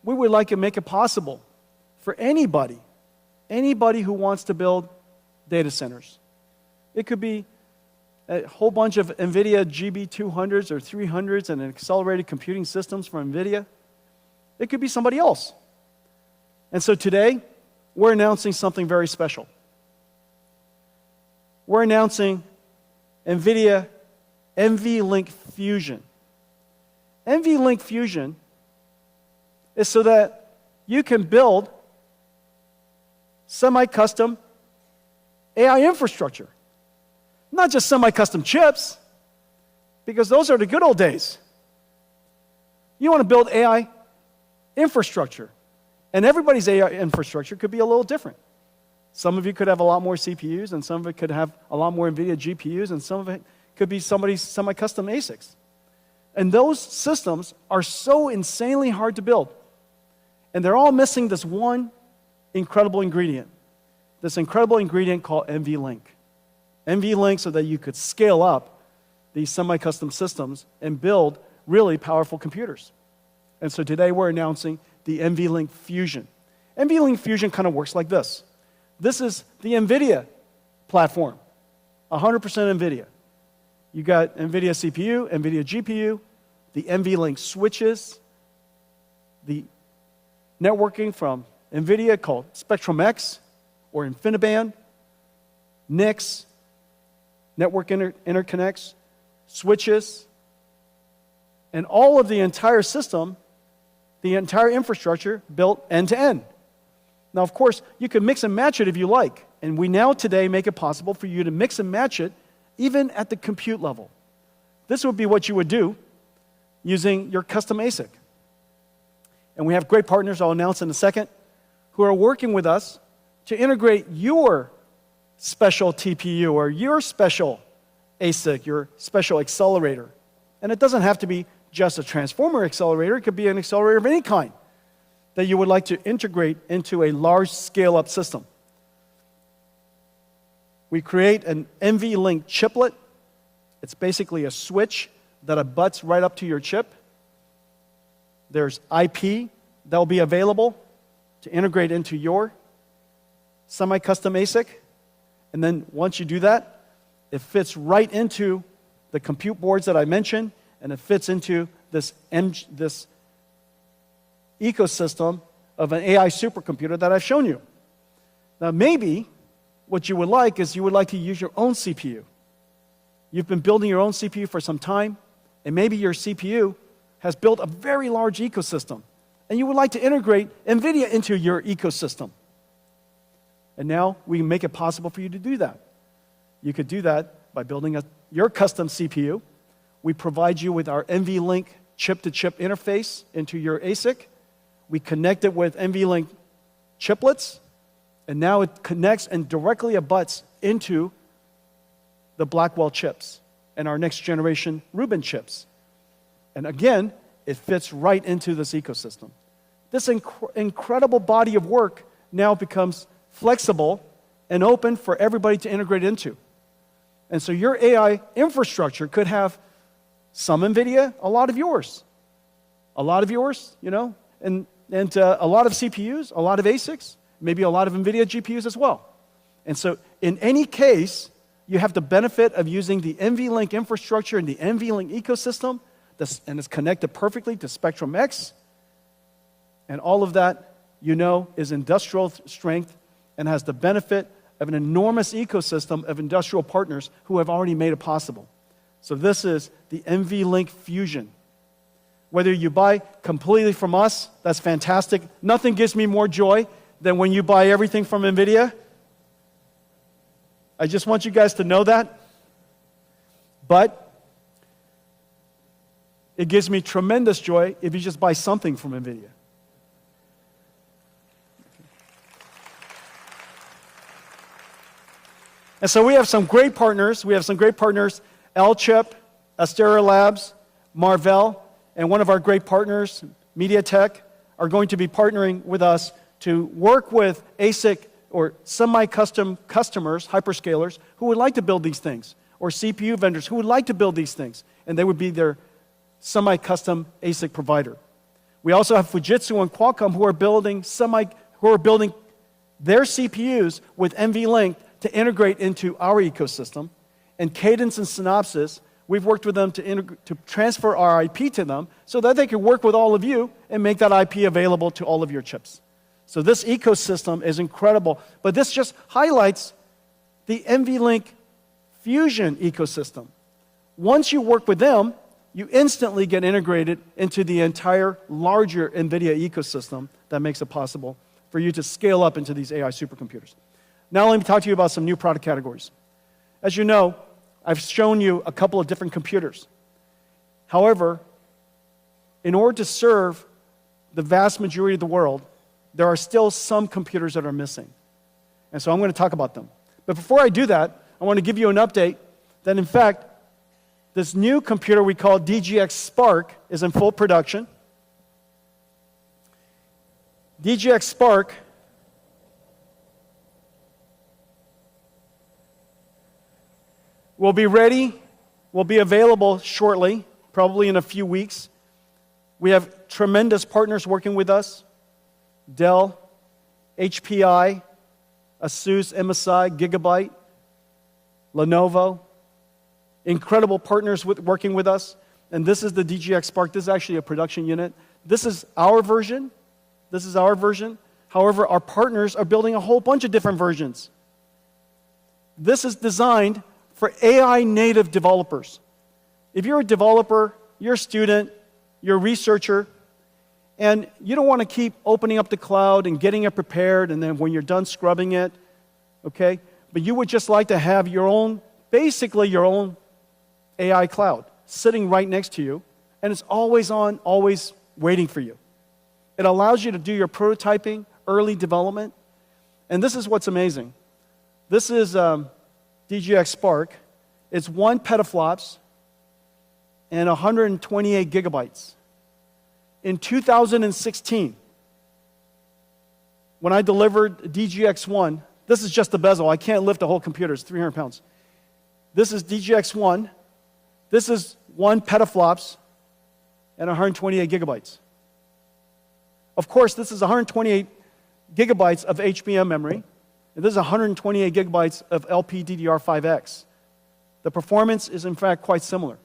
S7: we would like to make it possible for anybody who wants to build data centers. It could be a whole bunch of Nvidia GB200s or 300s and accelerated computing systems from Nvidia. It could be somebody else. And so today, we're announcing something very special. We're announcing Nvidia NVLink Fusion. NVLink Fusion is so that you can build semi-custom AI infrastructure. Not just semi-custom chips, because those are the good old days. You want to build AI infrastructure. And everybody's AI infrastructure could be a little different. Some of you could have a lot more CPUs, and some of it could have a lot more Nvidia GPUs, and some of it could be somebody's semi-custom ASICs. And those systems are so insanely hard to build. And they're all missing this one incredible ingredient. This incredible ingredient called NVLink. NVLink so that you could scale up these semi-custom systems and build really powerful computers. And so today we're announcing the NVLink Fusion. NVLink Fusion kind of works like this. This is the NVIDIA platform, 100% NVIDIA. You got NVIDIA CPU, NVIDIA GPU, the NVLink switches, the networking from NVIDIA called Spectrum-X or InfiniBand, NICs, network interconnects, switches, and all of the entire system, the entire infrastructure built end-to-end. Now, of course, you can mix and match it if you like, and we now today make it possible for you to mix and match it even at the compute level. This would be what you would do using your custom ASIC. And we have great partners I'll announce in a second who are working with us to integrate your special TPU or your special ASIC, your special accelerator. And it doesn't have to be just a transformer accelerator. It could be an accelerator of any kind that you would like to integrate into a large scale-up system. We create an NVLink chiplet. It's basically a switch that abuts right up to your chip. There's IP that will be available to integrate into your semi-custom ASIC. And then once you do that, it fits right into the compute boards that I mentioned, and it fits into this ecosystem of an AI supercomputer that I've shown you. Now, maybe what you would like is you would like to use your own CPU. You've been building your own CPU for some time, and maybe your CPU has built a very large ecosystem, and you would like to integrate NVIDIA into your ecosystem. And now we make it possible for you to do that. You could do that by building your custom CPU. We provide you with our NVLink chip-to-chip interface into your ASIC. We connect it with NVLink chiplets, and now it connects and directly abuts into the Blackwell chips and our next generation Rubin chips. And again, it fits right into this ecosystem. This incredible body of work now becomes flexible and open for everybody to integrate into. And so your AI infrastructure could have some NVIDIA, a lot of yours. A lot of yours, and and a lot of CPUs, a lot of ASICs, maybe a lot of Nvidia GPUs as well. And so in any case, you have the benefit of using the NVLink infrastructure and the NVLink ecosystem, and it's connected perfectly to Spectrum X. And all of that, is industrial strength and has the benefit of an enormous ecosystem of industrial partners who have already made it possible. So this is the NVLink Fusion. Whether you buy completely from us, that's fantastic. Nothing gives me more joy than when you buy everything from Nvidia. I just want you guys to know that. But it gives me tremendous joy if you just buy something from Nvidia. And so we have some great partners. L-Chip, Astera Labs, Marvell, and one of our great partners, MediaTek, are going to be partnering with us to work with ASIC or semi-custom customers, hyperscalers, who would like to build these things, or CPU vendors who would like to build these things, and they would be their semi-custom ASIC provider. We also have Fujitsu and Qualcomm who are building their CPUs with NVLink to integrate into our ecosystem. And Cadence and Synopsys, we've worked with them to transfer our IP to them so that they can work with all of you and make that IP available to all of your chips. So this ecosystem is incredible. But this just highlights the NVLink Fusion ecosystem. Once you work with them, you instantly get integrated into the entire larger NVIDIA ecosystem that makes it possible for you to scale up into these AI supercomputers. Now let me talk to you about some new product categories. As you know, I've shown you a couple of different computers. However, in order to serve the vast majority of the world, there are still some computers that are missing. And so I'm going to talk about them. But before I do that, I want to give you an update that, in fact, this new computer we call DGX Spark is in full production. DGX Spark will be ready, will be available shortly, probably in a few weeks. We have tremendous partners working with us. Dell, HPI, ASUS, MSI, Gigabyte, Lenovo. Incredible partners working with us. And this is the DGX Spark. This is actually a production unit. This is our version. However, our partners are building a whole bunch of different versions. This is designed for AI native developers. If you're a developer, you're a student, you're a researcher, and you don't want to keep opening up the cloud and getting it prepared, and then when you're done scrubbing it, okay? But you would just like to have your own, basically your own AI cloud sitting right next to you, and it's always on, always waiting for you. It allows you to do your prototyping, early development, and this is what's amazing. This is DGX Spark. It's 1 petaflops and 128 gigabytes. In 2016, when I delivered DGX1, this is just the bezel. I can't lift the whole computer. It's 300 pounds. This is DGX1. This is 1 petaflops and 128 gigabytes. Of course, this is 128 gigabytes of HBM memory, and this is 128 gigabytes of LPDDR5X. The performance is, in fact, quite similar.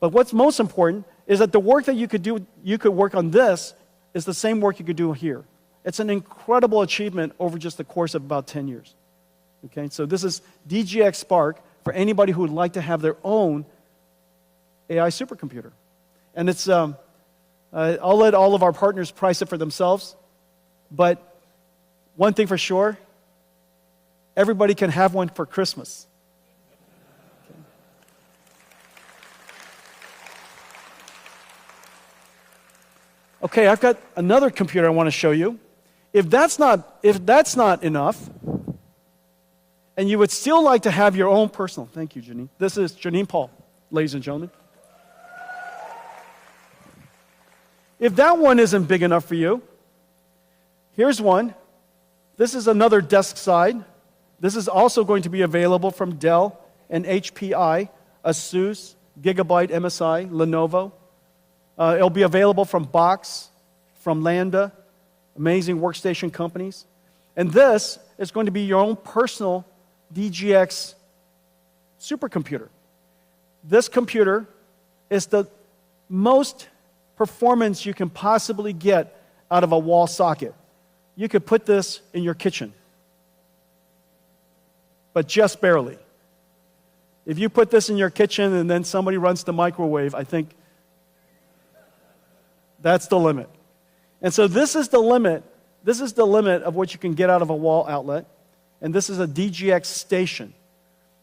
S7: But what's most important is that the work that you could work on this is the same work you could do here. It's an incredible achievement over just the course of about 10 years. Okay, so this is DGX Spark for anybody who would like to have their own AI supercomputer. And it's, I'll let all of our partners price it for themselves, but one thing for sure, everybody can have one for Christmas. Okay, I've got another computer I want to show you. If that's not enough, and you would still like to have your own personal, thank you, Janine. This is Janine Paul, ladies and gentlemen. If that one isn't big enough for you, here's one. This is another desk side. This is also going to be available from Dell and HPI, ASUS, Gigabyte, MSI, Lenovo. It'll be available from Box, from Lambda, amazing workstation companies. And this is going to be your own personal DGX supercomputer. This computer is the most performance you can possibly get out of a wall socket. You could put this in your kitchen, but just barely. If you put this in your kitchen and then somebody runs the microwave, I think that's the limit. And so this is the limit. This is the limit of what you can get out of a wall outlet. And this is a DGX station.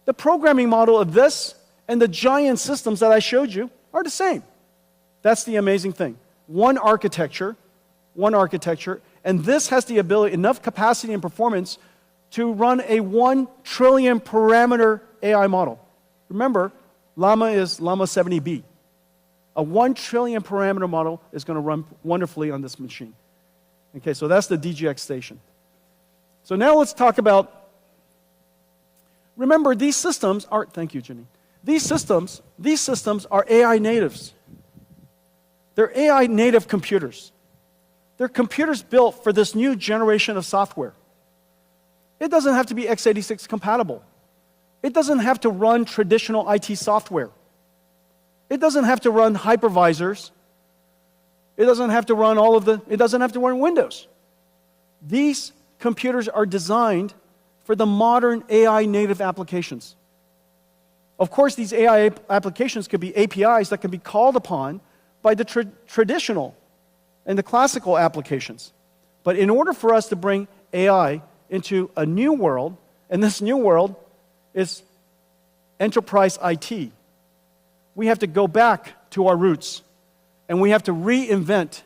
S7: The programming model of this and the giant systems that I showed you are the same. That's the amazing thing. One architecture, and this has the ability, enough capacity and performance to run a 1 trillion parameter AI model. Remember, Llama is Llama 70B. A 1 trillion parameter model is going to run wonderfully on this machine. Okay, so that's the DGX station. So now let's talk about, remember these systems are, thank you, Jenny. These systems are AI natives. They're AI native computers. They're computers built for this new generation of software. It doesn't have to be x86 compatible. It doesn't have to run traditional IT software. It doesn't have to run hypervisors. It doesn't have to run it doesn't have to run Windows. These computers are designed for the modern AI native applications. Of course, these AI applications could be APIs that can be called upon by the traditional and the classical applications. But in order for us to bring AI into a new world, and this new world is enterprise IT, we have to go back to our roots, and we have to reinvent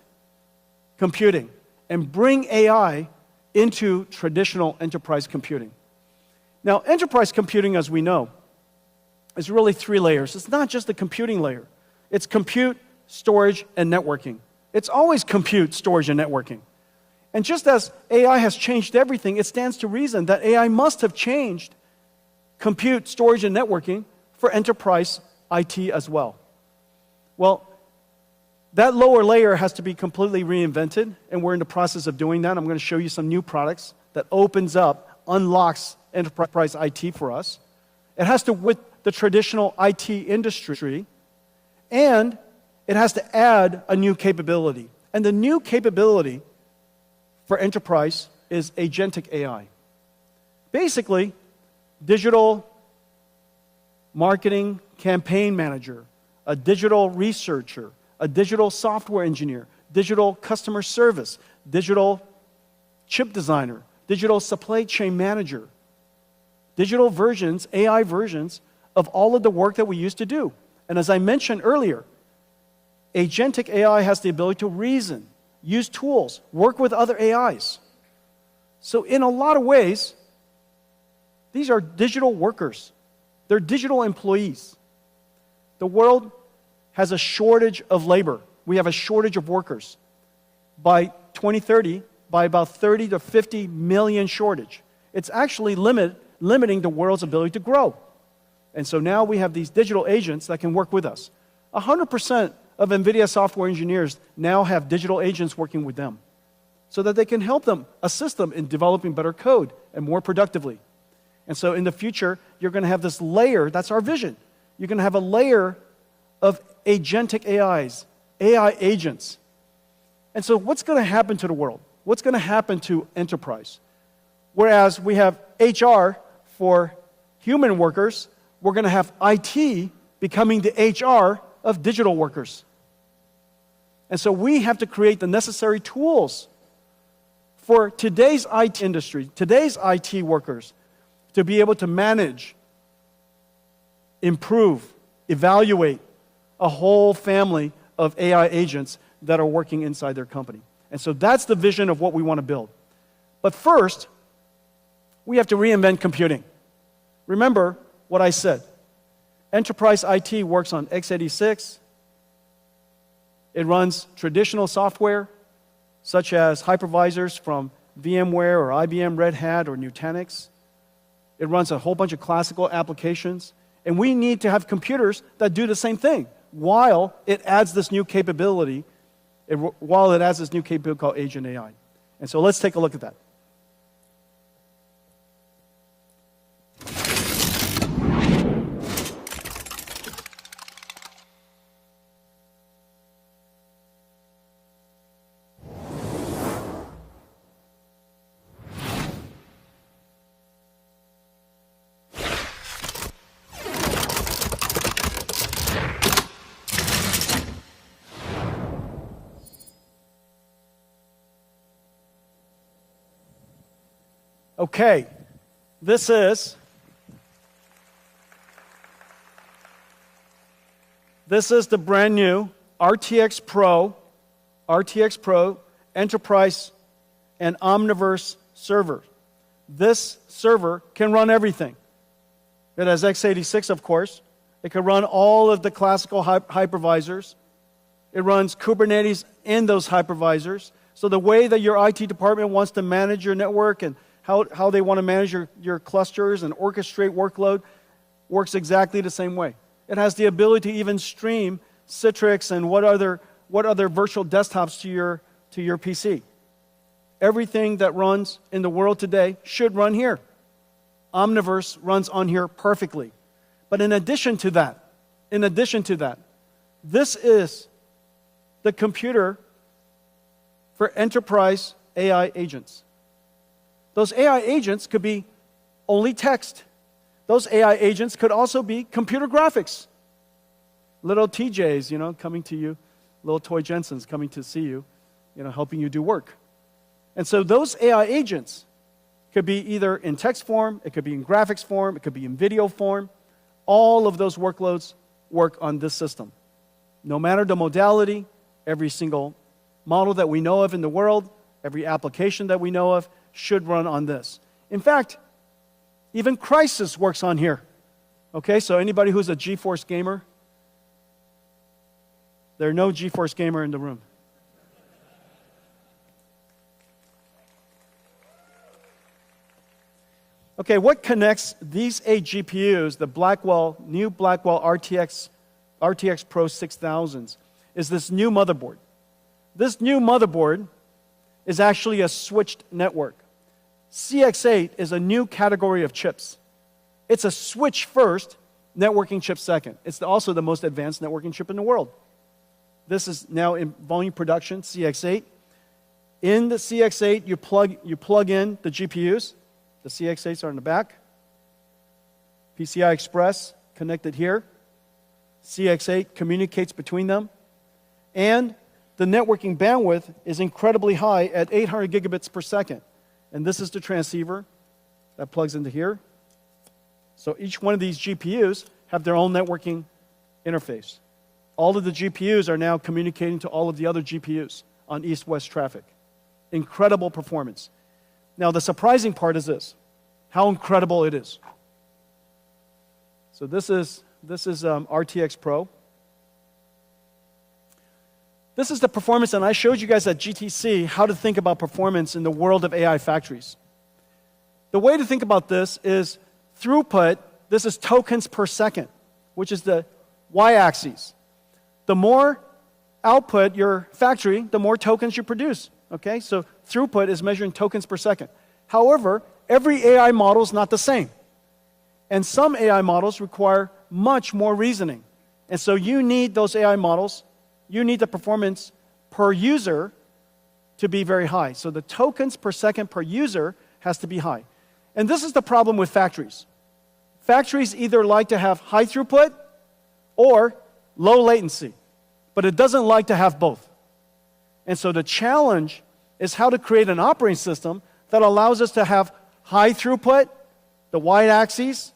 S7: computing and bring AI into traditional enterprise computing. Now, enterprise computing, as we know, is really 3 layers. It's not just the computing layer. It's compute, storage, and networking. It's always compute, storage, and networking. And just as AI has changed everything, it stands to reason that AI must have changed compute, storage, and networking for enterprise IT as well. Well, that lower layer has to be completely reinvented, and we're in the process of doing that. I'm going to show you some new products that unlocks enterprise IT for us. It has to with the traditional IT industry, and it has to add a new capability. And the new capability for enterprise is agentic AI. Basically, digital marketing campaign manager, a digital researcher, a digital software engineer, digital customer service, digital chip designer, digital supply chain manager, digital versions, AI versions of all of the work that we used to do. And as I mentioned earlier, agentic AI has the ability to reason, use tools, work with other AIs. So in a lot of ways, these are digital workers. They're digital employees. The world has a shortage of labor. We have a shortage of workers. By 2030, by about 30 to 50 million shortage. It's actually limiting the world's ability to grow. And so now we have these digital agents that can work with us. 100% of Nvidia software engineers now have digital agents working with them so that they can help them, assist them in developing better code and more productively. And so in the future, you're going to have this layer, that's our vision. You're going to have a layer of agentic AIs, AI agents. And so what's going to happen to the world? What's going to happen to enterprise? Whereas we have HR for human workers, we're going to have IT becoming the HR of digital workers. And so we have to create the necessary tools for today's IT industry, today's IT workers, to be able to manage, improve, evaluate a whole family of AI agents that are working inside their company. And so that's the vision of what we want to build. But first, we have to reinvent computing. Remember what I said. Enterprise IT works on x86. It runs traditional software, such as hypervisors from VMware or IBM Red Hat or Nutanix. It runs a whole bunch of classical applications. And we need to have computers that do the same thing while it adds this new capability while it has this new capability called Agent AI. And so let's take a look at that. Okay, this is the brand new RTX Pro Enterprise and Omniverse server. This server can run everything. It has x86, of course. It can run all of the classical hypervisors. It runs Kubernetes in those hypervisors. So the way that your IT department wants to manage your network and how they want to manage your clusters and orchestrate workload works exactly the same way. It has the ability to even stream Citrix and what other virtual desktops to your PC. Everything that runs in the world today should run here. Omniverse runs on here perfectly. But in addition to that, this is the computer for enterprise AI agents. Those AI agents could be only text. Those AI agents could also be computer graphics. Little TJs, coming to you, little toy Jensens coming to see you, helping you do work. And so those AI agents could be either in text form, it could be in graphics form, it could be in video form. All of those workloads work on this system. No matter the modality, every single model that we know of in the world, every application that we know of, should run on this. In fact, even Crysis works on here. Okay, so anybody who's a GeForce gamer? There are no GeForce gamer in the room. Okay, what connects these 8 GPUs, the new Blackwell RTX Pro 6000s, is this new motherboard. This new motherboard is actually a switched network. CX8 is a new category of chips. It's a switch first, networking chip second. It's also the most advanced networking chip in the world. This is now in volume production, CX8. In the CX8, you plug in the GPUs. The CX8s are in the back. PCI Express connected here. CX8 communicates between them. And the networking bandwidth is incredibly high at 800 gigabits per second. And this is the transceiver that plugs into here. So each one of these GPUs have their own networking interface. All of the GPUs are now communicating to all of the other GPUs on east-west traffic. Incredible performance. Now, the surprising part is this, how incredible it is. So this is RTX Pro. This is the performance, and I showed you guys at GTC how to think about performance in the world of AI factories. The way to think about this is throughput. This is tokens per second, which is the y-axis. The more output your factory, the more tokens you produce. Okay, so throughput is measuring tokens per second. However, every AI model is not the same. And some AI models require much more reasoning. And so you need those AI models, you need the performance per user to be very high. So the tokens per second per user has to be high. And this is the problem with factories. Factories either like to have high throughput or low latency, but it doesn't like to have both. And so the challenge is how to create an operating system that allows us to have high throughput, the y-axis,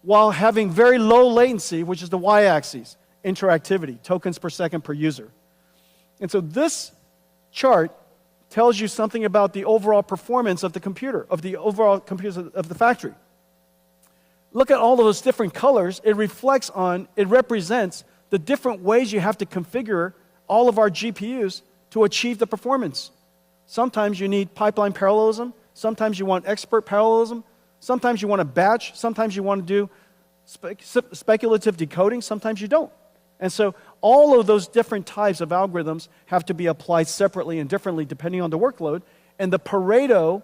S7: while having very low latency, which is the y-axis, interactivity, tokens per second per user. And so this chart tells you something about the overall performance of the computer, of the overall computers of the factory. Look at all of those different colors. It represents the different ways you have to configure all of our GPUs to achieve the performance. Sometimes you need pipeline parallelism. Sometimes you want expert parallelism. Sometimes you want a batch. Sometimes you want to do speculative decoding. Sometimes you don't. And so all of those different types of algorithms have to be applied separately and differently depending on the workload. And the Pareto,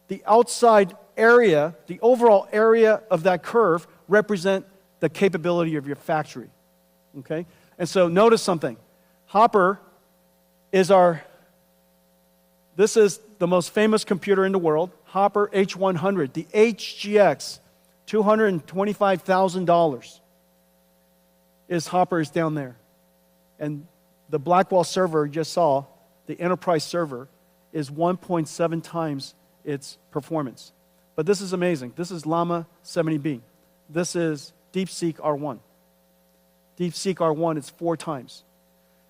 S7: the outside area, the overall area of that curve represent the capability of your factory. Okay? And so notice something. Hopper is this is the most famous computer in the world, Hopper H100, the HGX, $225,000 Hopper is down there. And the Blackwell server you just saw, the enterprise server, is 1.7 times its performance. But this is amazing. This is Llama 70B. This is DeepSeek R1. DeepSeek R1 is 4 times.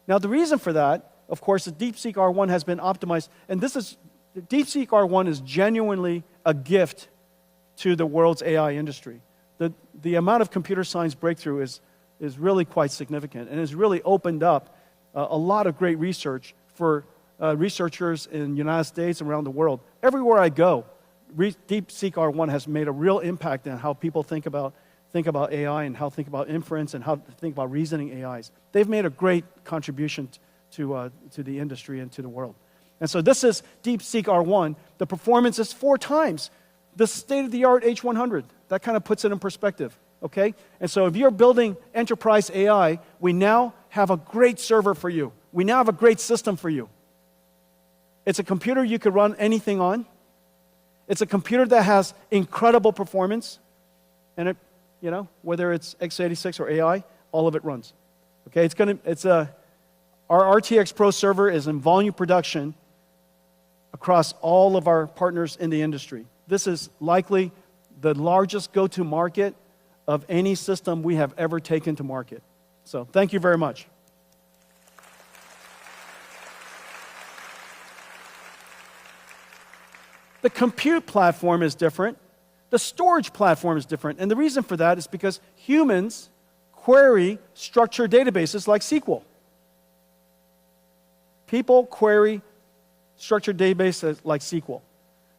S7: Now the reason for that, of course, the DeepSeek R1 has been optimized, and DeepSeek R1 is genuinely a gift to the world's AI industry. The amount of computer science breakthrough is really quite significant and has really opened up a lot of great research for researchers in the United States and around the world. Everywhere I go, DeepSeek R1 has made a real impact on how people think about AI and how think about inference and how to think about reasoning AIs. They've made a great contribution to the industry and to the world. And so this is DeepSeek R1. The performance is 4 times the state-of-the-art H100. That kind of puts it in perspective, okay? And so if you're building enterprise AI, we now have a great server for you. We now have a great system for you. It's a computer you could run anything on. It's a computer that has incredible performance. And it, whether it's x86 or AI, all of it runs. Okay, our RTX Pro server is in volume production across all of our partners in the industry. This is likely the largest go-to market of any system we have ever taken to market. So thank you very much. The compute platform is different. The storage platform is different. And the reason for that is because humans query structured databases like SQL. People query structured databases like SQL.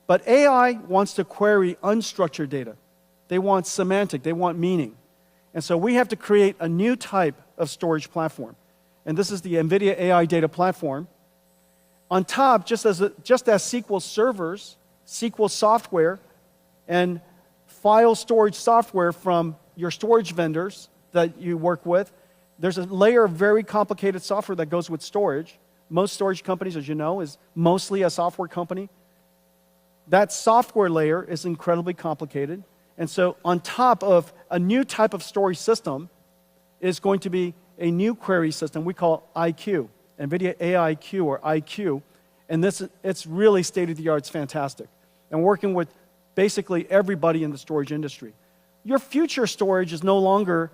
S7: But AI wants to query unstructured data. They want semantic, they want meaning. And so we have to create a new type of storage platform. And this is the Nvidia AI Data Platform. On top, just as SQL servers, SQL software, and file storage software from your storage vendors that you work with, there's a layer of very complicated software that goes with storage. Most storage companies, as you know, is mostly a software company. That software layer is incredibly complicated. And so on top of a new type of storage system is going to be a new query system we call IQ, Nvidia AIQ or IQ. And it's really state-of-the-art, it's fantastic. And working with basically everybody in the storage industry. Your future storage is no longer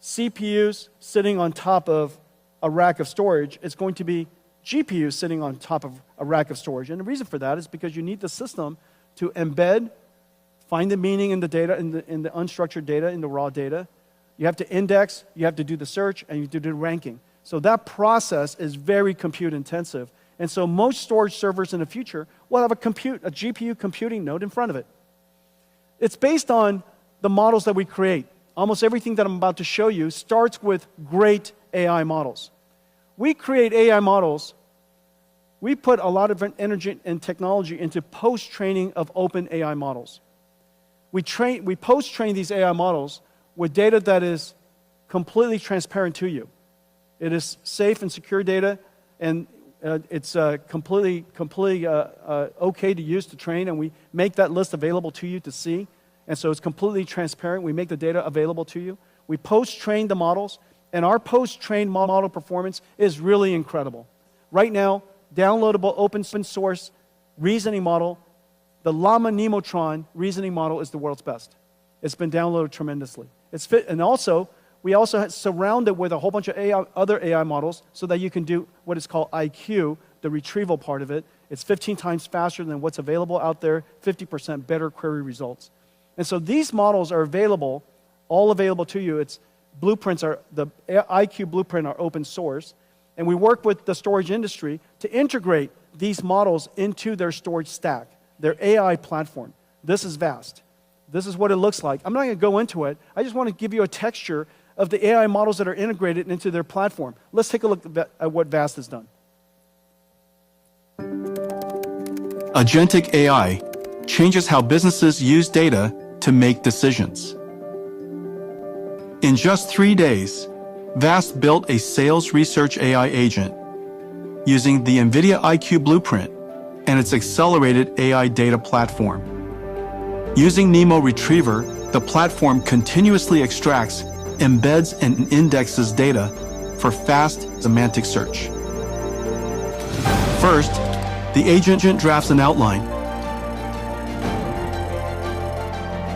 S7: CPUs sitting on top of a rack of storage. It's going to be GPUs sitting on top of a rack of storage. And the reason for that is because you need the system to embed, find the meaning in the data, in the unstructured data, in the raw data. You have to index, you have to do the search, and you have to do the ranking. So that process is very compute intensive. And so most storage servers in the future will have a GPU computing node in front of it. It's based on the models that we create. Almost everything that I'm about to show you starts with great AI models. We create AI models. We put a lot of energy and technology into post-training of open AI models. We post-train these AI models with data that is completely transparent to you. It is safe and secure data, and it's completely okay to use to train, and we make that list available to you to see. And so it's completely transparent. We make the data available to you. We post-train the models, and our post-trained model performance is really incredible. Right now, downloadable open source reasoning model, the Llama Nemotron reasoning model is the world's best. It's been downloaded tremendously. And also, we also surround it with a whole bunch of other AI models so that you can do what is called IQ, the retrieval part of it. It's 15 times faster than what's available out there, 50% better query results. And so these models are available, all available to you. The IQ blueprint are open source. And we work with the storage industry to integrate these models into their storage stack, their AI platform. This is vast. This is what it looks like. I'm not going to go into it. I just want to give you a texture of the AI models that are integrated into their platform. Let's take a look at what VAST has done.
S8: Agentic AI changes how businesses use data to make decisions. In just 3 days, VAST built a sales research AI agent using the Nvidia IQ blueprint and its accelerated AI data platform. Using NeMo Retriever, the platform continuously extracts, embeds, and indexes data for fast semantic search. First, the agent drafts an outline,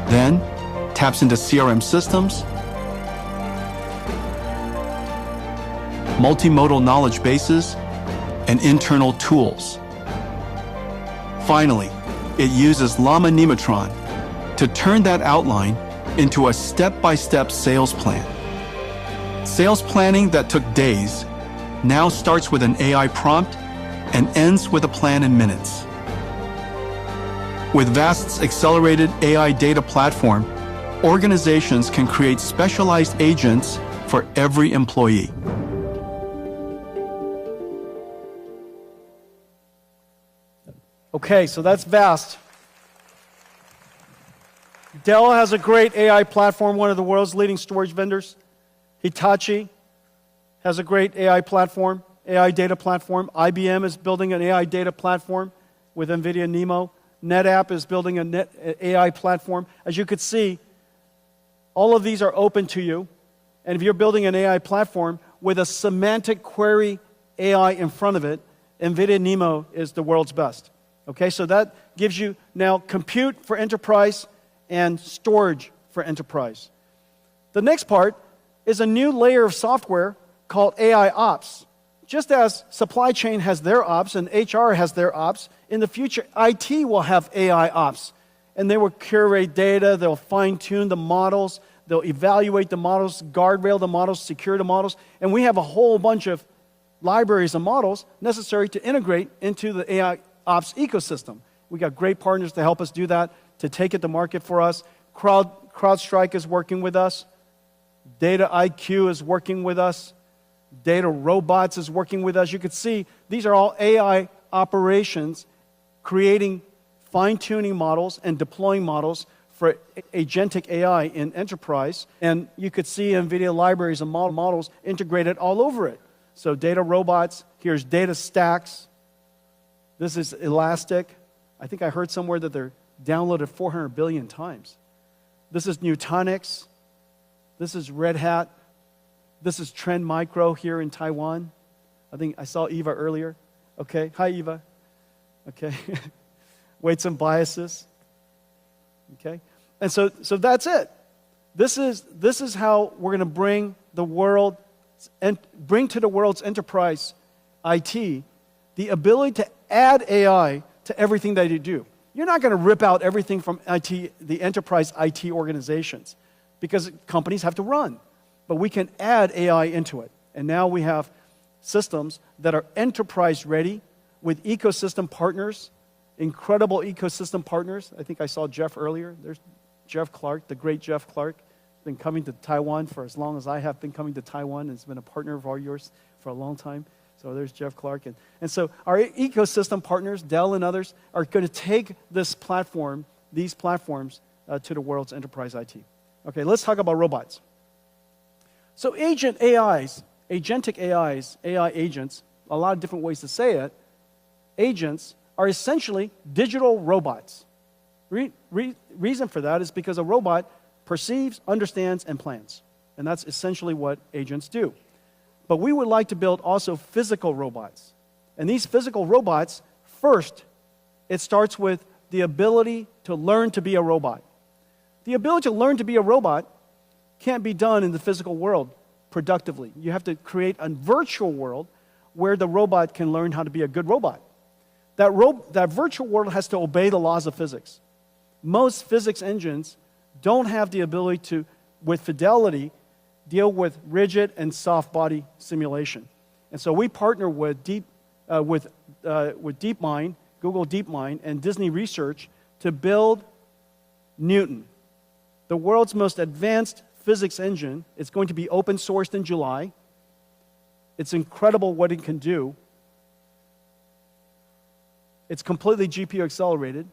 S8: then taps into CRM systems, multimodal knowledge bases, and internal tools. Finally, it uses Llama Nematron to turn that outline into a step-by-step sales plan. Sales planning that took days now starts with an AI prompt and ends with a plan in minutes. With VAST's accelerated AI data platform, organizations can create specialized agents for every employee.
S7: Okay, so that's VAST. Dell has a great AI platform, one of the world's leading storage vendors. Hitachi has a great AI platform, AI data platform. IBM is building an AI data platform with NVIDIA NeMo. NetApp is building an AI platform. As you could see, all of these are open to you. And if you're building an AI platform with a semantic query AI in front of it, NVIDIA NeMo is the world's best. Okay, so that gives you now compute for enterprise and storage for enterprise. The next part is a new layer of software called AI Ops. Just as supply chain has their ops and HR has their ops, in the future, IT will have AI ops. And they will curate data, they'll fine-tune the models, they'll evaluate the models, guardrail the models, secure the models, and we have a whole bunch of libraries and models necessary to integrate into the AI Ops ecosystem. We got great partners to help us do that, to take it to market for us. CrowdStrike is working with us. Data IQ is working with us. Data Robots is working with us. You can see these are all AI operations creating fine-tuning models and deploying models for agentic AI in enterprise. And you could see NVIDIA libraries and models integrated all over it. So Data Robots, here's Data Stacks. This is Elastic. I think I heard somewhere that they're downloaded 400 billion times. This is Nutanix. This is Red Hat. This is Trend Micro here in Taiwan. I think I saw Eva earlier. Okay, hi Eva. Okay, weights and biases. Okay, and so that's it. This is how we're going to bring the world and bring to the world's enterprise IT the ability to add AI to everything that you do. You're not going to rip out everything from IT, the enterprise IT organizations, because companies have to run. But we can add AI into it. And now we have systems that are enterprise ready with ecosystem partners, incredible ecosystem partners. I think I saw Jeff earlier. There's Jeff Clark, the great Jeff Clark. Been coming to Taiwan for as long as I have been coming to Taiwan, and has been a partner of yours for a long time. So there's Jeff Clark. And so our ecosystem partners, Dell and others, are going to take this platform, these platforms, to the world's enterprise IT. Okay, let's talk about robots. So agent AIs, agentic AIs, AI agents, a lot of different ways to say it, agents are essentially digital robots. Reason for that is because a robot perceives, understands, and plans. And that's essentially what agents do. But we would like to build also physical robots. And these physical robots, first, it starts with the ability to learn to be a robot. The ability to learn to be a robot can't be done in the physical world productively. You have to create a virtual world where the robot can learn how to be a good robot. That virtual world has to obey the laws of physics. Most physics engines don't have the ability to, with fidelity, deal with rigid and soft body simulation. And so we partner with DeepMind, Google DeepMind, and Disney Research to build Newton, the world's most advanced physics engine. It's going to be open sourced in July. It's incredible what it can do. It's completely GPU accelerated.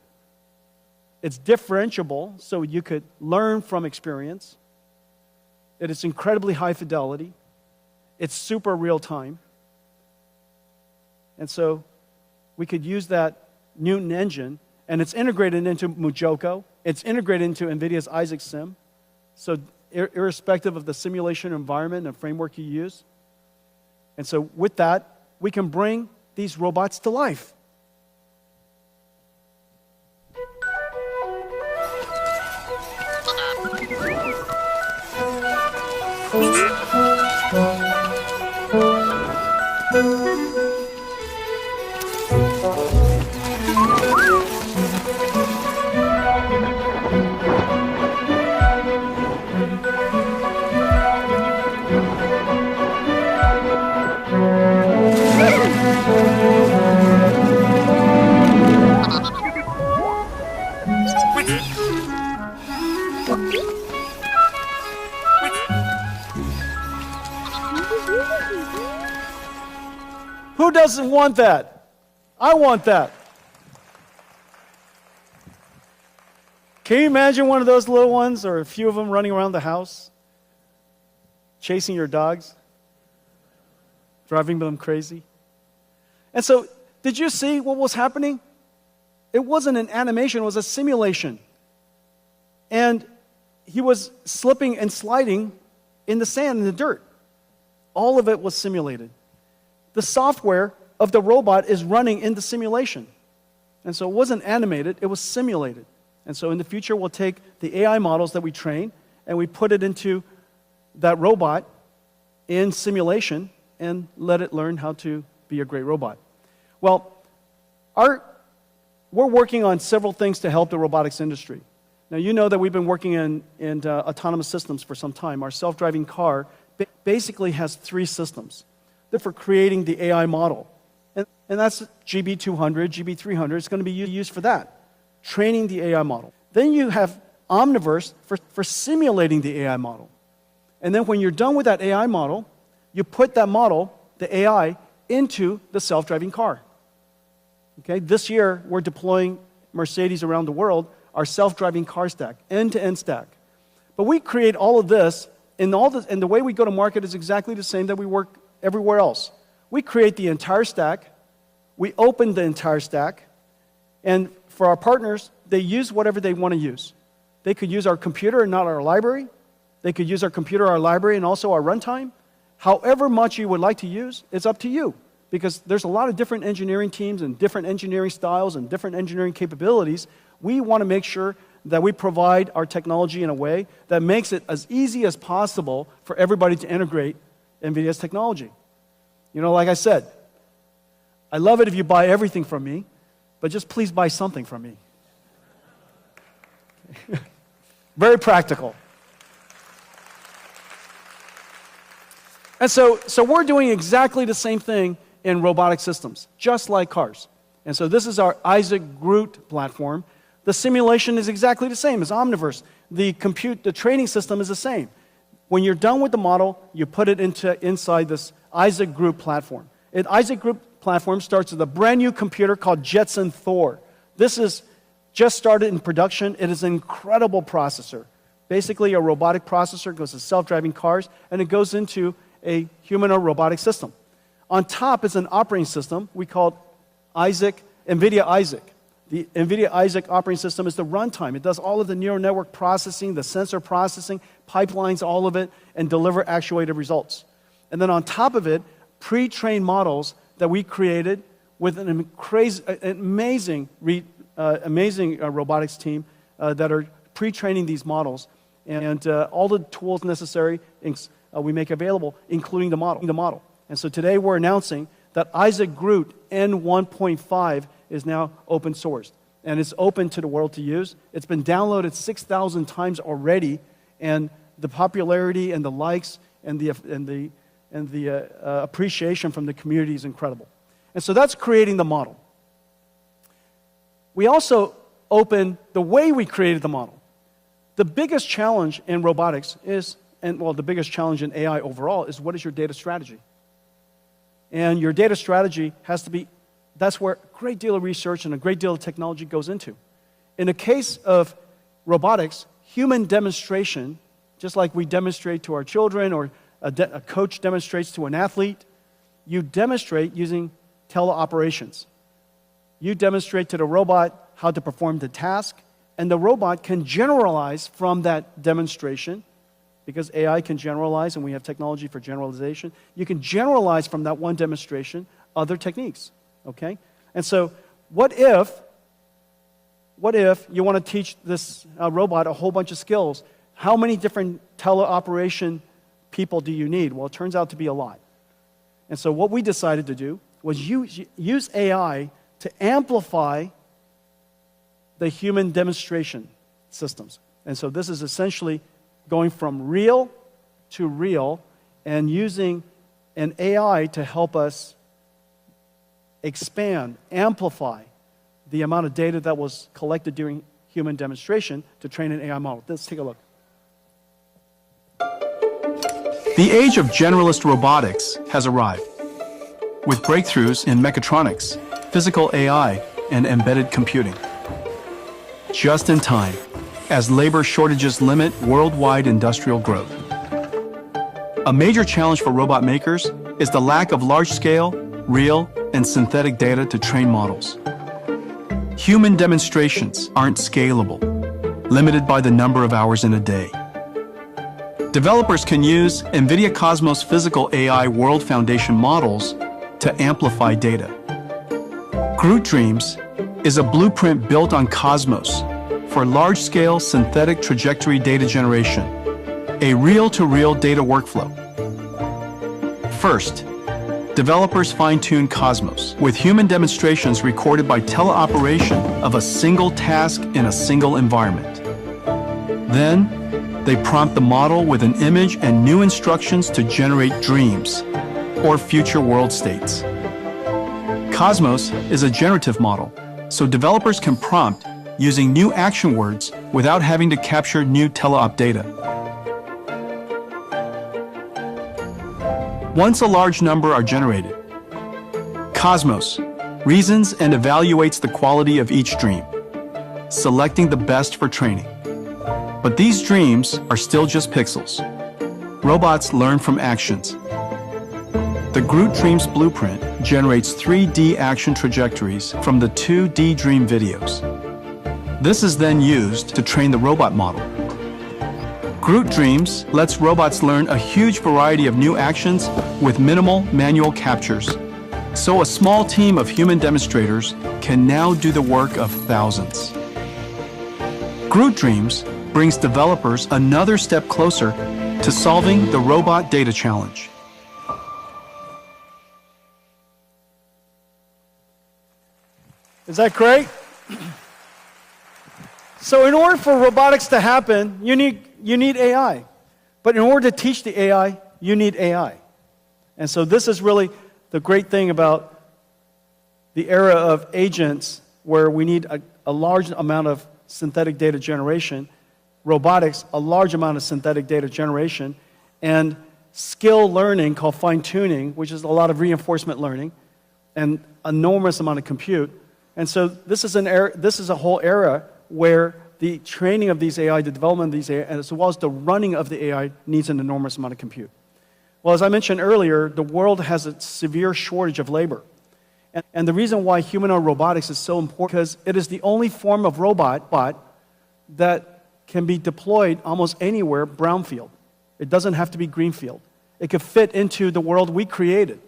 S7: It's differentiable, so you could learn from experience. It is incredibly high fidelity. It's super real time. And so we could use that Newton engine, and it's integrated into Mujoko. It's integrated into NVIDIA's Isaac Sim. So irrespective of the simulation environment and framework you use. And so with that, we can bring these robots to life. Who doesn't want that? I want that. Can you imagine one of those little ones or a few of them running around the house, chasing your dogs, driving them crazy? And so, did you see what was happening? It wasn't an animation, it was a simulation. And he was slipping and sliding in the sand, in the dirt. All of it was simulated. The software of the robot is running in the simulation. And so it wasn't animated, it was simulated. And so in the future, we'll take the AI models that we train and we put it into that robot in simulation and let it learn how to be a great robot. Well, we're working on several things to help the robotics industry. Now, you know that we've been working in autonomous systems for some time. Our self-driving car basically has 3 systems for creating the AI model. And that's GB200, GB300. It's going to be used for that, training the AI model. Then you have Omniverse for simulating the AI model. And then when you're done with that AI model, you put that model, the AI, into the self-driving car. Okay? This year, we're deploying Mercedes around the world, our self-driving car stack, end-to-end stack. But we create all of this, and the way we go to market is exactly the same that we work everywhere else. We create the entire stack, we open the entire stack, and for our partners, they use whatever they want to use. They could use our computer and not our library. They could use our computer, our library, and also our runtime. However much you would like to use, it's up to you. Because there's a lot of different engineering teams and different engineering styles and different engineering capabilities. We want to make sure that we provide our technology in a way that makes it as easy as possible for everybody to integrate NVIDIA's technology. You know, like I said, I love it if you buy everything from me, but just please buy something from me. Very practical. And so we're doing exactly the same thing in robotic systems, just like cars. And so this is our Isaac Groot platform. The simulation is exactly the same as Omniverse. The training system is the same. When you're done with the model, you put it inside this Isaac Groot platform. Isaac Groot platform starts with a brand new computer called Jetson Thor. This is just started in production. It is an incredible processor. Basically, a robotic processor goes to self-driving cars, and it goes into a humanoid robotic system. On top is an operating system we call NVIDIA Isaac. The NVIDIA Isaac operating system is the runtime. It does all of the neural network processing, the sensor processing, pipelines all of it, and deliver actuated results. And then on top of it, pre-trained models that we created with an amazing robotics team that are pre-training these models. And all the tools necessary we make available, including the model. And so today we're announcing that Isaac Groot N1.5 is now open sourced. And it's open to the world to use. It's been downloaded 6,000 times already, and the popularity and the likes and the appreciation from the community is incredible. And so that's creating the model. We also open the way we created the model. The biggest challenge in robotics is, the biggest challenge in AI overall is what is your data strategy? And your data strategy has to be, that's where a great deal of research and a great deal of technology goes into. In the case of robotics, human demonstration, just like we demonstrate to our children or a coach demonstrates to an athlete, you demonstrate using teleoperations. You demonstrate to the robot how to perform the task, and the robot can generalize from that demonstration, because AI can generalize and we have technology for generalization. You can generalize from that one demonstration other techniques, okay? And so what if you want to teach this robot a whole bunch of skills? How many different teleoperation people do you need? Well, it turns out to be a lot. And so what we decided to do was use AI to amplify the human demonstration systems. And so this is essentially going from real to real and using an AI to help us expand, amplify the amount of data that was collected during human demonstration to train an AI model. Let's take a look.
S8: The age of generalist robotics has arrived, with breakthroughs in mechatronics, physical AI, and embedded computing. Just in time, as labor shortages limit worldwide industrial growth. A major challenge for robot makers is the lack of large-scale, real, and synthetic data to train models. Human demonstrations aren't scalable, limited by the number of hours in a day. Developers can use Nvidia Cosmos physical AI world foundation models to amplify data. Groot Dreams is a blueprint built on Cosmos for large-scale synthetic trajectory data generation, a reel-to-reel data workflow. First, developers fine-tune Cosmos with human demonstrations recorded by teleoperation of a single task in a single environment. Then, they prompt the model with an image and new instructions to generate dreams, or future world states. Cosmos is a generative model, so developers can prompt using new action words without having to capture new teleop data. Once a large number are generated, Cosmos reasons and evaluates the quality of each dream, selecting the best for training. But these dreams are still just pixels. Robots learn from actions. The Groot Dreams blueprint generates 3D action trajectories from the 2D dream videos. This is then used to train the robot model. Groot Dreams lets robots learn a huge variety of new actions with minimal manual captures. So a small team of human demonstrators can now do the work of thousands. Groot Dreams brings developers another step closer to solving the robot data challenge.
S7: Is that great? So in order for robotics to happen, you need AI. But in order to teach the AI, you need AI. And so this is really the great thing about the era of agents, where we need a large amount of synthetic data generation, robotics, a large amount of synthetic data generation, and skill learning called fine-tuning, which is a lot of reinforcement learning, and enormous amount of compute. And so this is a whole era where the training of these AI, the development of these AI, as well as the running of the AI needs an enormous amount of compute. Well, as I mentioned earlier, the world has a severe shortage of labor. And the reason why humanoid robotics is so important is because it is the only form of robot that can be deployed almost anywhere brownfield. It doesn't have to be greenfield. It could fit into the world we created.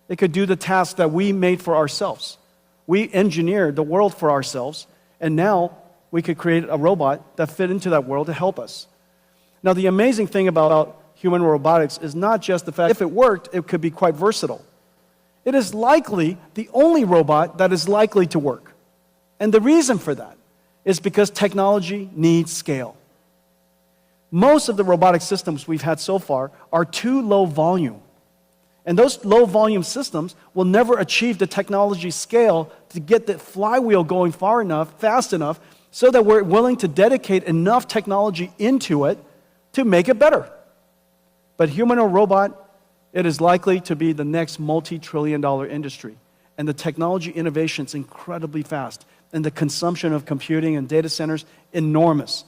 S7: It could do the tasks that we made for ourselves. We engineered the world for ourselves, and now we could create a robot that fit into that world to help us. Now, the amazing thing about human robotics is not just the fact if it worked, it could be quite versatile. It is likely the only robot that is likely to work. And the reason for that is because technology needs scale. Most of the robotic systems we've had so far are too low volume. And those low volume systems will never achieve the technology scale to get the flywheel going far enough, fast enough, so that we're willing to dedicate enough technology into it to make it better. But humanoid robot, it is likely to be the next multi-trillion-dollar industry. And the technology innovation is incredibly fast. And the consumption of computing and data centers, enormous.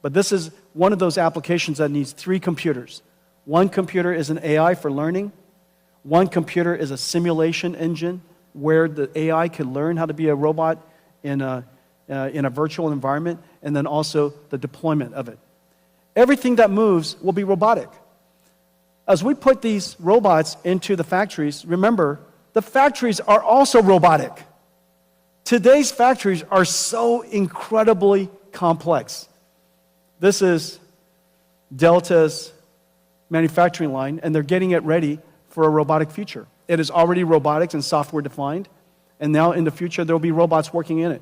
S7: But this is one of those applications that needs 3 computers. One computer is an AI for learning. One computer is a simulation engine where the AI can learn how to be a robot in a virtual environment, and then also the deployment of it. Everything that moves will be robotic. As we put these robots into the factories, remember, the factories are also robotic. Today's factories are so incredibly complex. This is Delta's manufacturing line, and they're getting it ready for a robotic future. It is already robotics and software defined, and now in the future there will be robots working in it.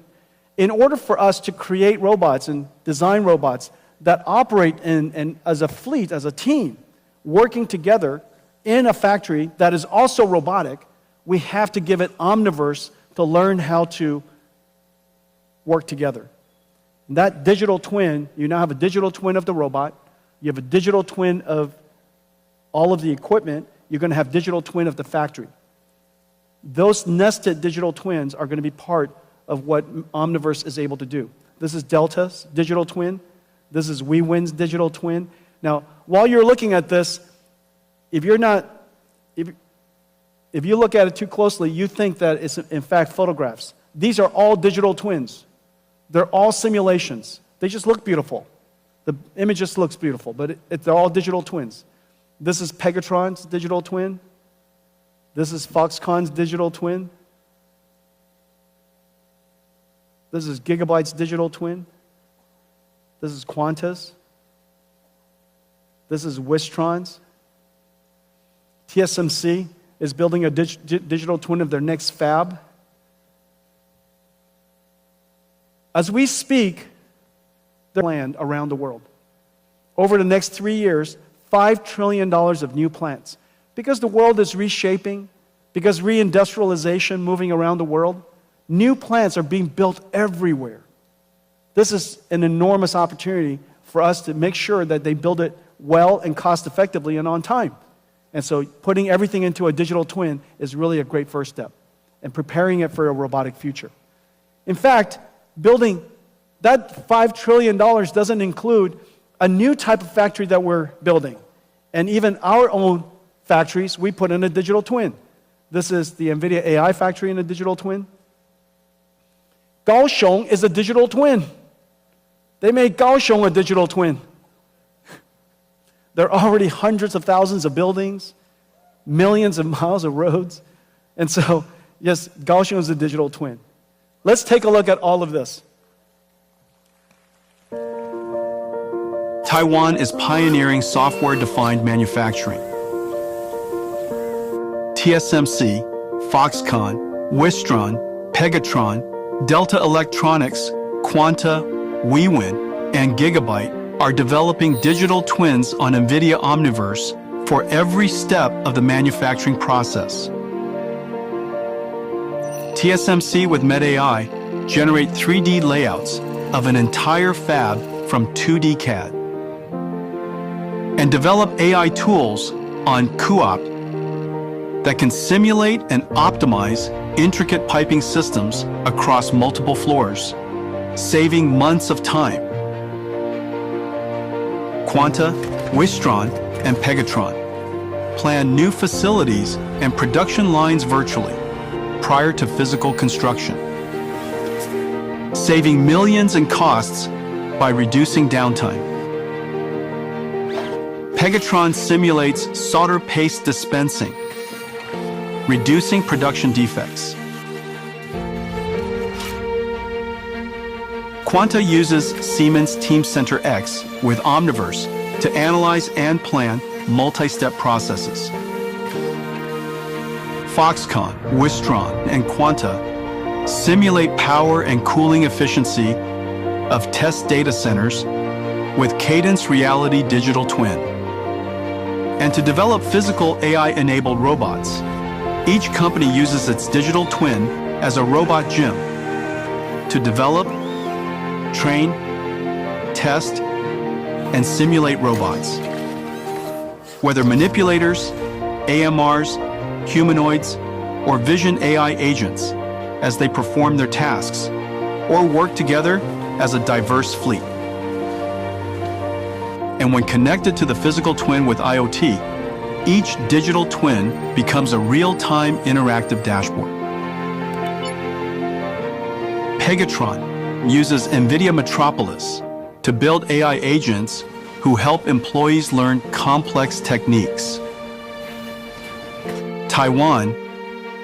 S7: In order for us to create robots and design robots that operate as a fleet, as a team, working together in a factory that is also robotic, we have to give it Omniverse to learn how to work together. And that digital twin, you now have a digital twin of the robot, you have a digital twin of all of the equipment, you're going to have digital twin of the factory. Those nested digital twins are going to be part of what Omniverse is able to do. This is Delta's digital twin. This is WeWin's digital twin. Now, while you're looking at this, if you look at it too closely, you think that it's in fact photographs. These are all digital twins. They're all simulations. They just look beautiful. The image just looks beautiful, but they're all digital twins. This is Pegatron's digital twin. This is Foxconn's digital twin. This is Gigabyte's digital twin. This is Quanta's. This is Wistron's. TSMC is building a digital twin of their next fab. As we speak, they're planned around the world. Over the next 3 years, $5 trillion of new plants. Because the world is reshaping, because reindustrialization moving around the world, new plants are being built everywhere. This is an enormous opportunity for us to make sure that they build it well and cost effectively and on time. And so putting everything into a digital twin is really a great first step and preparing it for a robotic future. In fact, building that $5 trillion doesn't include a new type of factory that we're building. And even our own factories, we put in a digital twin. This is the Nvidia AI factory in a digital twin. Kaohsiung is a digital twin. They made Kaohsiung a digital twin. There are already hundreds of thousands of buildings, millions of miles of roads. And so, yes, Kaohsiung is a digital twin. Let's take a look at all of this.
S8: Taiwan is pioneering software-defined manufacturing. TSMC, Foxconn, Wistron, Pegatron, Delta Electronics, Quanta, WeWin, and Gigabyte are developing digital twins on Nvidia Omniverse for every step of the manufacturing process. TSMC with MedAI generate 3D layouts of an entire fab from 2D CAD and develop AI tools on CUOP that can simulate and optimize intricate piping systems across multiple floors, saving months of time. Quanta, Wistron, and Pegatron plan new facilities and production lines virtually prior to physical construction, saving millions in costs by reducing downtime. Pegatron simulates solder paste dispensing, reducing production defects. Quanta uses Siemens Teamcenter X with Omniverse to analyze and plan multi-step processes. Foxconn, Wistron, and Quanta simulate power and cooling efficiency of test data centers with Cadence Reality Digital Twin. And to develop physical AI-enabled robots, each company uses its digital twin as a robot gym to develop, train, test, and simulate robots. Whether manipulators, AMRs, humanoids, or vision AI agents as they perform their tasks, or work together as a diverse fleet. And when connected to the physical twin with IoT, each digital twin becomes a real-time interactive dashboard. Pegatron uses Nvidia Metropolis to build AI agents who help employees learn complex techniques. Taiwan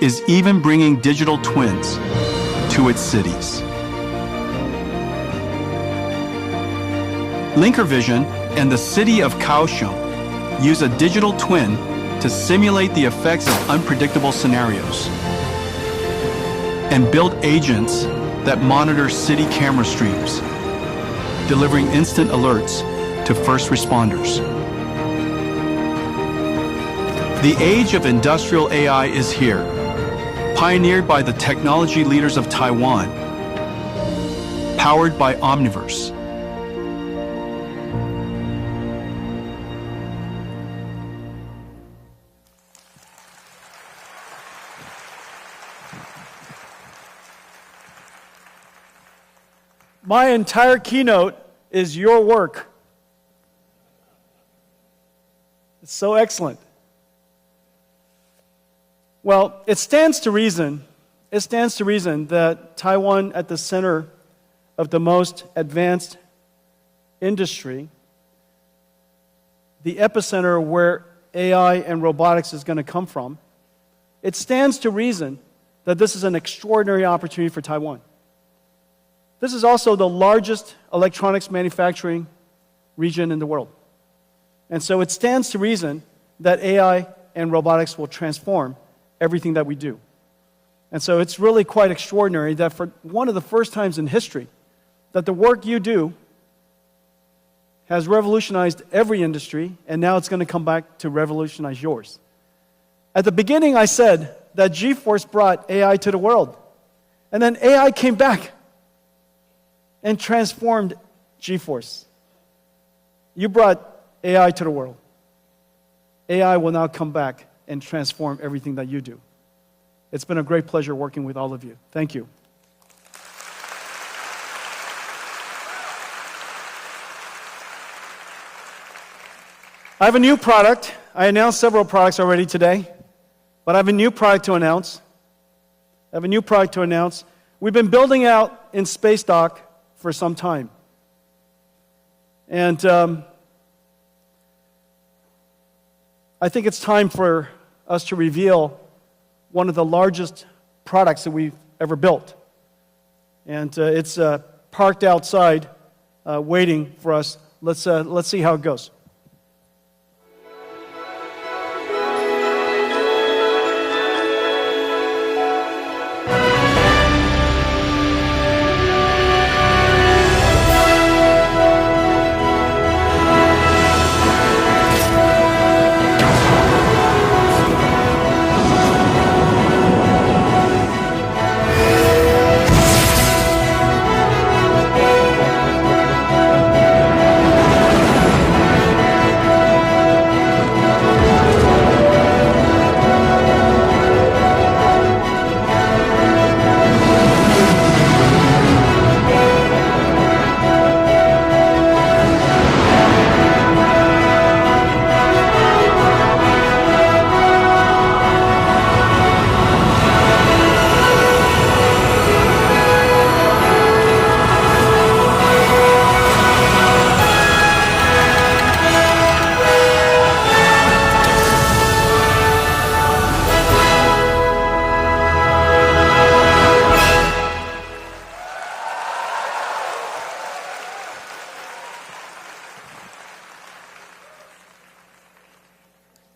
S8: is even bringing digital twins to its cities. Linker Vision and the city of Kaohsiung use a digital twin to simulate the effects of unpredictable scenarios and build agents that monitor city camera streams, delivering instant alerts to first responders. The age of industrial AI is here, pioneered by the technology leaders of Taiwan, powered by Omniverse.
S7: My entire keynote is your work. It's so excellent. Well, it stands to reason that Taiwan, at the center of the most advanced industry, the epicenter where AI and robotics is going to come from, it stands to reason that this is an extraordinary opportunity for Taiwan. This is also the largest electronics manufacturing region in the world. And so it stands to reason that AI and robotics will transform everything that we do. And so it's really quite extraordinary that for one of the first times in history that the work you do has revolutionized every industry, and now it's going to come back to revolutionize yours. At the beginning, I said that GeForce brought AI to the world. And then AI came back and transformed GeForce. You brought AI to the world. AI will now come back and transform everything that you do. It's been a great pleasure working with all of you. Thank you. I have a new product. I announced several products already today, but I have a new product to announce. We've been building out in Space Dock for some time. And I think it's time for us to reveal one of the largest products that we've ever built. And it's parked outside waiting for us. Let's see how it goes.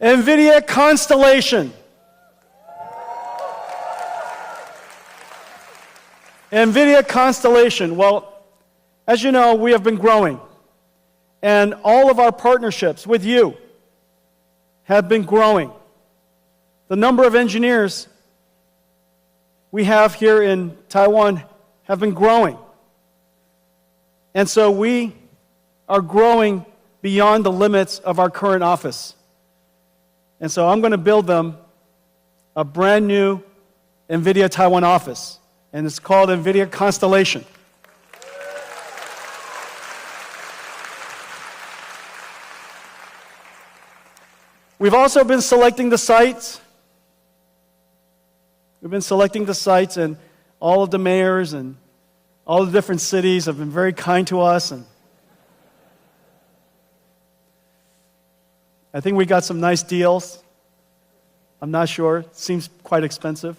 S7: Nvidia Constellation. Nvidia Constellation. Well, as you know, we have been growing. And all of our partnerships with you have been growing. The number of engineers we have here in Taiwan have been growing. And so we are growing beyond the limits of our current office. And so I'm going to build them a brand new Nvidia Taiwan office, and it's called Nvidia Constellation. We've also been selecting the sites. We've been selecting the sites, and all of the mayors and all the different cities have been very kind to us. And I think we got some nice deals. I'm not sure. It seems quite expensive.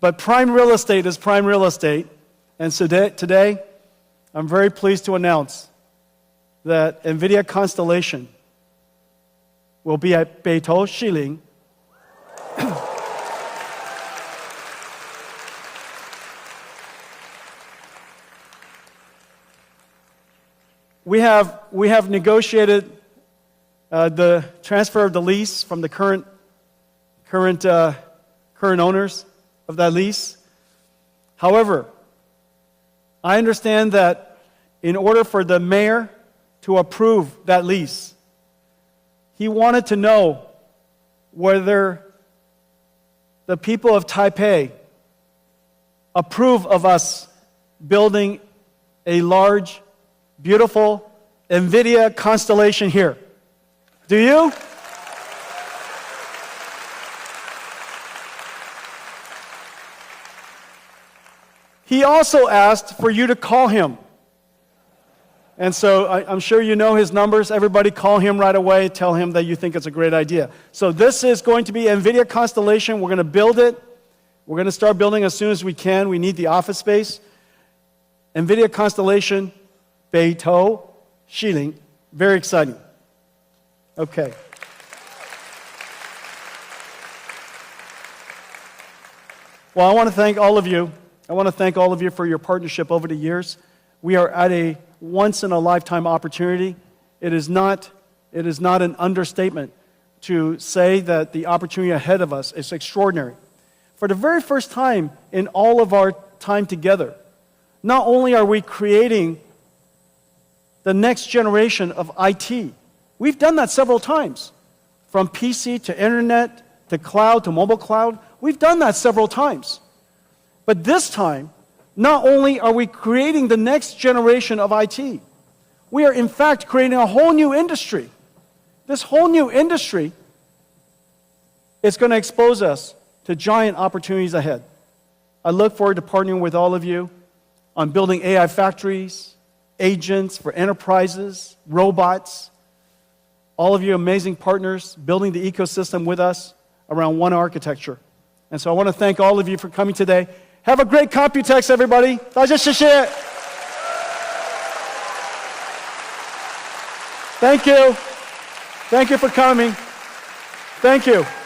S7: But prime real estate is prime real estate. And so today, I'm very pleased to announce that Nvidia Constellation will be at Beitou Shiling. We have negotiated the transfer of the lease from the current owners of that lease. However, I understand that in order for the mayor to approve that lease, he wanted to know whether the people of Taipei approve of us building a large, beautiful Nvidia Constellation here. Do you? He also asked for you to call him. And so I'm sure you know his numbers. Everybody call him right away. Tell him that you think it's a great idea. So this is going to be Nvidia Constellation. We're going to build it. We're going to start building as soon as we can. We need the office space. Nvidia Constellation, Beitou Shiling. Very exciting. Okay. Well, I want to thank all of you. I want to thank all of you for your partnership over the years. We are at a once-in-a-lifetime opportunity. It is not an understatement to say that the opportunity ahead of us is extraordinary. For the very first time in all of our time together, not only are we creating the next generation of IT, we've done that several times. From PC to internet to cloud to mobile cloud, we've done that several times. But this time, not only are we creating the next generation of IT, we are in fact creating a whole new industry. This whole new industry is going to expose us to giant opportunities ahead. I look forward to partnering with all of you on building AI factories, agents for enterprises, robots, all of you amazing partners building the ecosystem with us around one architecture. And so I want to thank all of you for coming today. Have a great Computex, everybody. 大家谢谢. Thank you. Thank you for coming. Thank you.